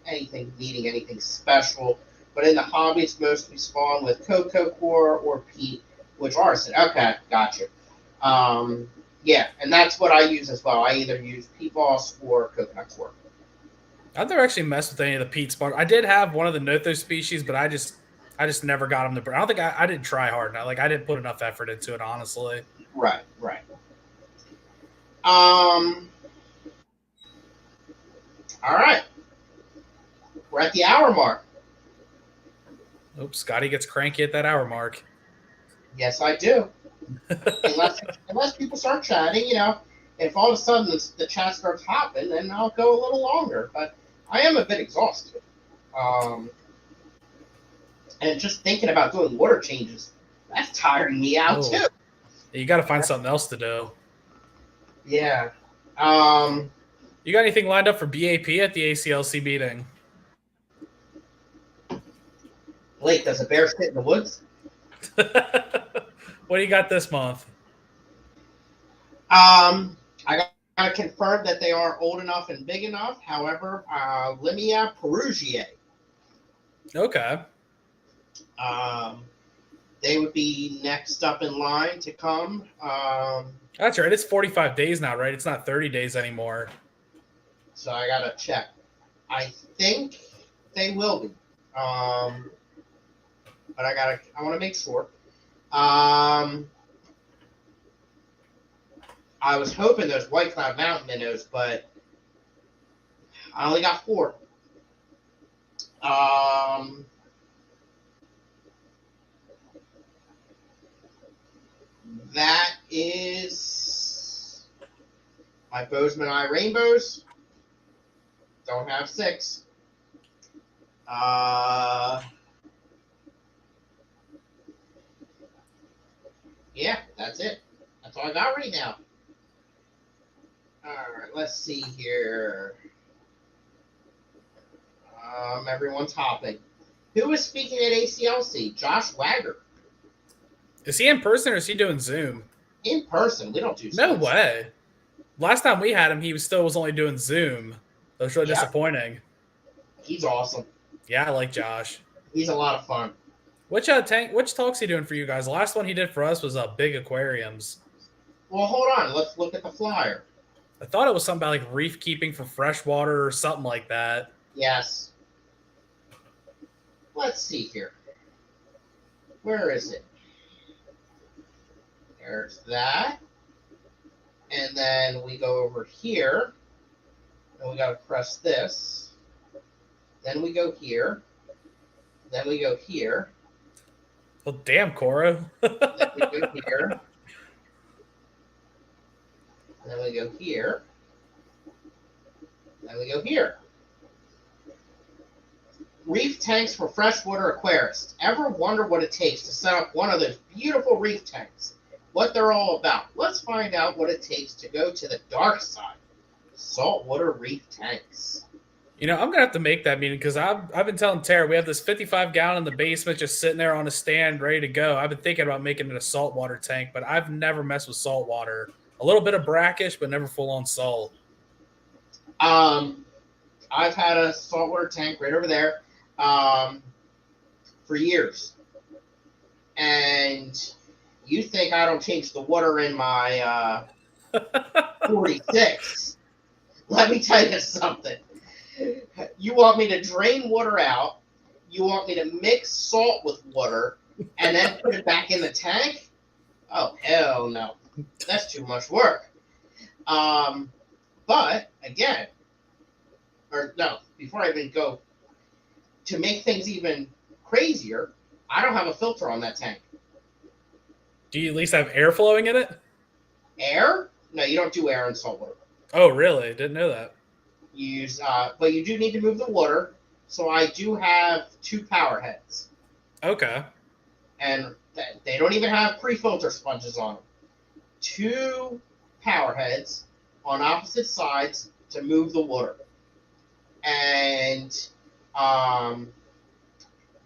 anything needing anything special, but in the hobbies, mostly spawn with cocoa core or peat, which arson. Okay, gotcha. Yeah, and that's what I use as well. I either use peat moss or coconut core.
I've never actually messed with any of the peat spawn. I did have one of the Nothos species, but I just never got them to. I don't think I didn't try hard enough. Like I didn't put enough effort into it, honestly.
Right. All right. We're at the hour mark.
Oops, Scottie gets cranky at that hour mark.
Yes, I do. unless people start chatting, if all of a sudden the chat starts hopping, then I'll go a little longer. But I am a bit exhausted. And just thinking about doing water changes, that's tiring me out too.
You got to find something else to do.
Yeah.
You got anything lined up for BAP at the ACLC meeting?
Blake, does a bear sit in the woods?
What do you got this month?
I got to confirm that they are old enough and big enough. However, Limia perugiae.
Okay.
They would be next up in line to come.
That's right. It's 45 days now, right? It's not 30 days anymore.
So I got to check. I think they will be. But I want to make sure. I was hoping there's White Cloud Mountain minnows, but I only got 4. That is my Bozeman Eye Rainbows. Don't have 6. Yeah, that's it. That's all I got right now. All right, let's see here. Everyone's hopping. Who is speaking at ACLC? Josh Wagger.
Is he in person or is he doing Zoom?
In person. We don't do
No
Zoom.
way. Last time we had him, he was only doing Zoom. That was really disappointing.
He's awesome.
Yeah, I like Josh.
He's a lot of fun.
Which talk's he doing for you guys? The last one he did for us was big aquariums.
Well, hold on. Let's look at the flyer.
I thought it was something about like reef keeping for freshwater or something like that.
Yes. Let's see here. Where is it? There's that. And then we go over here. And we got to press this. Then we go here. Then we go here.
Well, damn, Cora.
Then we go here. And then we go here. Then we go here. Reef tanks for freshwater aquarists. Ever wonder what it takes to set up one of those beautiful reef tanks? What they're all about? Let's find out what it takes to go to the dark side. Saltwater reef tanks.
You know, I'm going to have to make that meeting because I've been telling Tara we have this 55-gallon in the basement just sitting there on a stand ready to go. I've been thinking about making it a saltwater tank, but I've never messed with saltwater. A little bit of brackish, but never full-on salt.
I've had a saltwater tank right over there for years. And you think I don't change the water in my 46. Let me tell you something. You want me to drain water out, you want me to mix salt with water, and then put it back in the tank? Oh, hell no. That's too much work. But, again, before I even go, to make things even crazier, I don't have a filter on that tank.
Do you at least have air flowing in it?
Air? No, you don't do air in saltwater.
Oh, really? Didn't know that.
But you do need to move the water, so I do have 2 power heads.
Okay.
And they don't even have pre-filter sponges on them. 2 power heads on opposite sides to move the water. And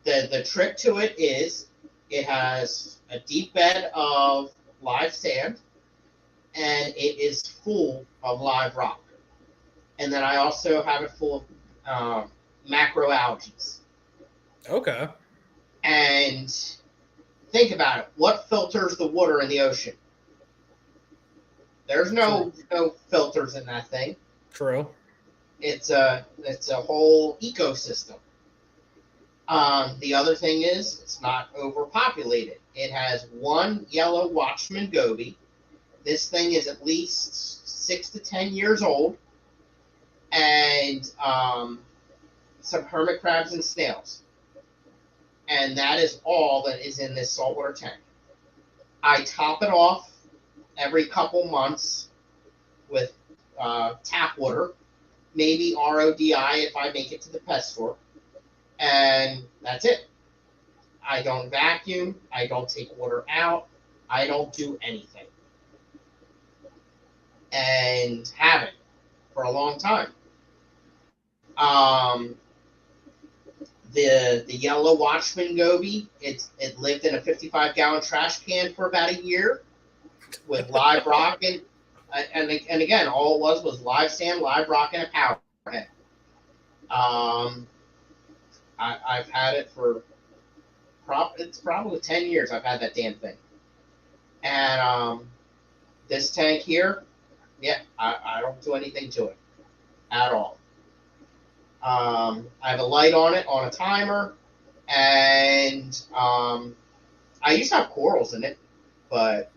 the trick to it is it has a deep bed of live sand, and it is full of live rock. And then I also have it full of macroalgae.
Okay.
And think about it. What filters the water in the ocean? There's no filters in that thing.
True.
It's a whole ecosystem. The other thing is it's not overpopulated. It has 1 yellow watchman goby. This thing is at least 6 to 10 years old. And some hermit crabs and snails. And that is all that is in this saltwater tank. I top it off every couple months with tap water, maybe RODI if I make it to the pet store. And that's it. I don't vacuum. I don't take water out. I don't do anything. And have it for a long time. The yellow watchman goby, it lived in a 55-gallon trash can for about a year with live rock and again, all it was live sand, live rock, and a power head. I've had it for it's probably 10 years. I've had that damn thing. And this tank here, yeah, I don't do anything to it at all. I have a light on it on a timer, and I used to have corals in it, but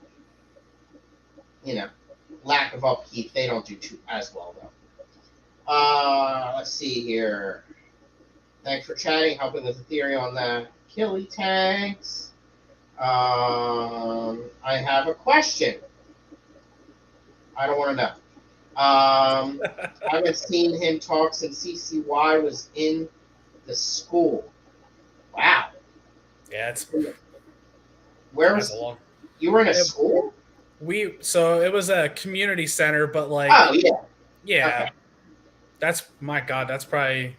lack of upkeep, they don't do too as well though. Let's see here. Thanks for chatting, helping with the theory on the Killy tanks. I have a question. I don't want to know. I haven't seen him talk since CCY was in the school. Wow.
Yeah, it's
where was you were in a school?
So it was a community center, but like yeah. Okay. That's my God, that's probably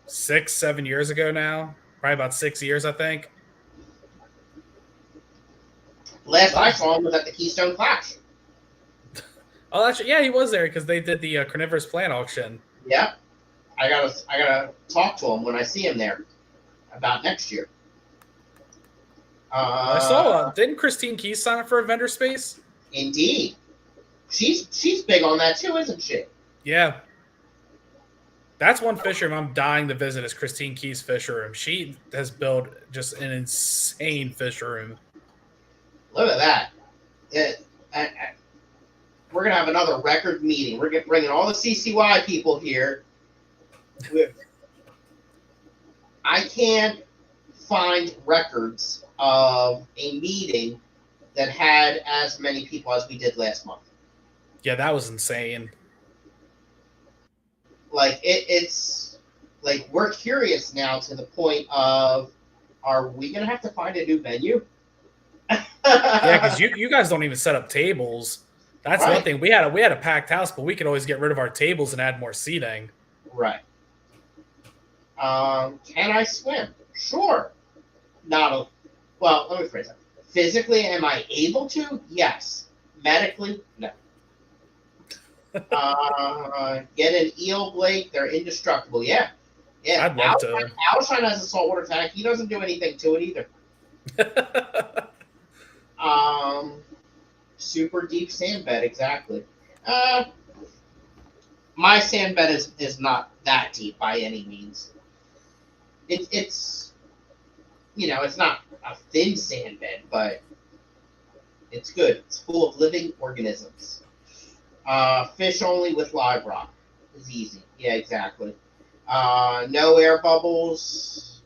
6-7 years ago now. Probably about 6 years, I think.
Last I saw him was at the Keystone Clash.
Oh, actually, yeah, he was there because they did the carnivorous plant auction.
Yeah, I gotta talk to him when I see him there about next year.
I saw. Didn't Christine Keys sign up for a vendor space?
Indeed, she's big on that too, isn't she?
Yeah, that's one Fisher room I'm dying to visit. Is Christine Keys' Fisher room? She has built just an insane Fisher room.
Look at that! We're going to have another record meeting. We're bringing all the CCY people here. I can't find records of a meeting that had as many people as we did last month.
Yeah, that was insane.
Like, it's like we're curious now to the point of, are we going to have to find a new venue?
Yeah, because you guys don't even set up tables. That's right. One thing. We had a packed house, but we could always get rid of our tables and add more seating.
Right. Can I swim? Sure. Well, let me phrase that. Physically, am I able to? Yes. Medically, no. Get an eel blade. They're indestructible. Yeah. Yeah.
I'd love to.
Alshine has a saltwater tank. He doesn't do anything to it either. Super deep sand bed, exactly. My sand bed is not that deep by any means. It's it's not a thin sand bed, but it's good. It's full of living organisms. Fish only with live rock is easy. Yeah, exactly. No air bubbles.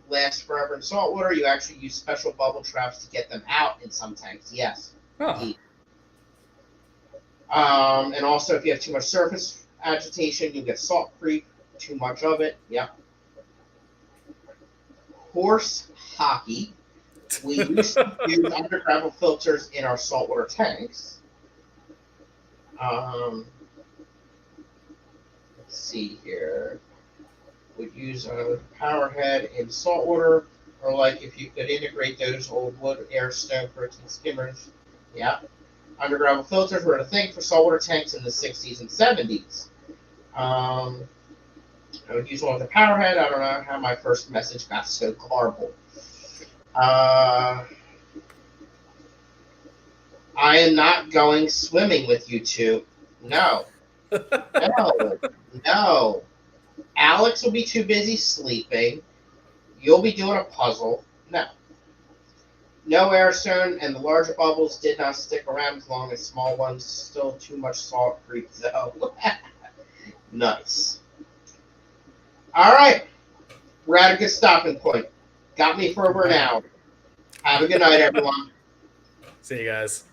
Last forever in saltwater. You actually use special bubble traps to get them out in some tanks. Yes.
Oh.
And also, if you have too much surface agitation, you get salt creep. Too much of it. Yep. Horse hockey. We used to use undergravel filters in our saltwater tanks. Let's see here. Would use a power head in saltwater, or like if you could integrate those old wood, air, stone, protein skimmers. Yeah. Undergravel filters were a thing for saltwater tanks in the 60s and 70s. I would use one with a power head. I don't know how my first message got so garbled. I am not going swimming with you two. No. No. Alex will be too busy sleeping. You'll be doing a puzzle. No. No airstone, and the larger bubbles did not stick around as long as small ones. Still too much salt creep, though. Nice. All right. We're at a good stopping point. Got me for over an hour. Have a good night, everyone.
See you guys.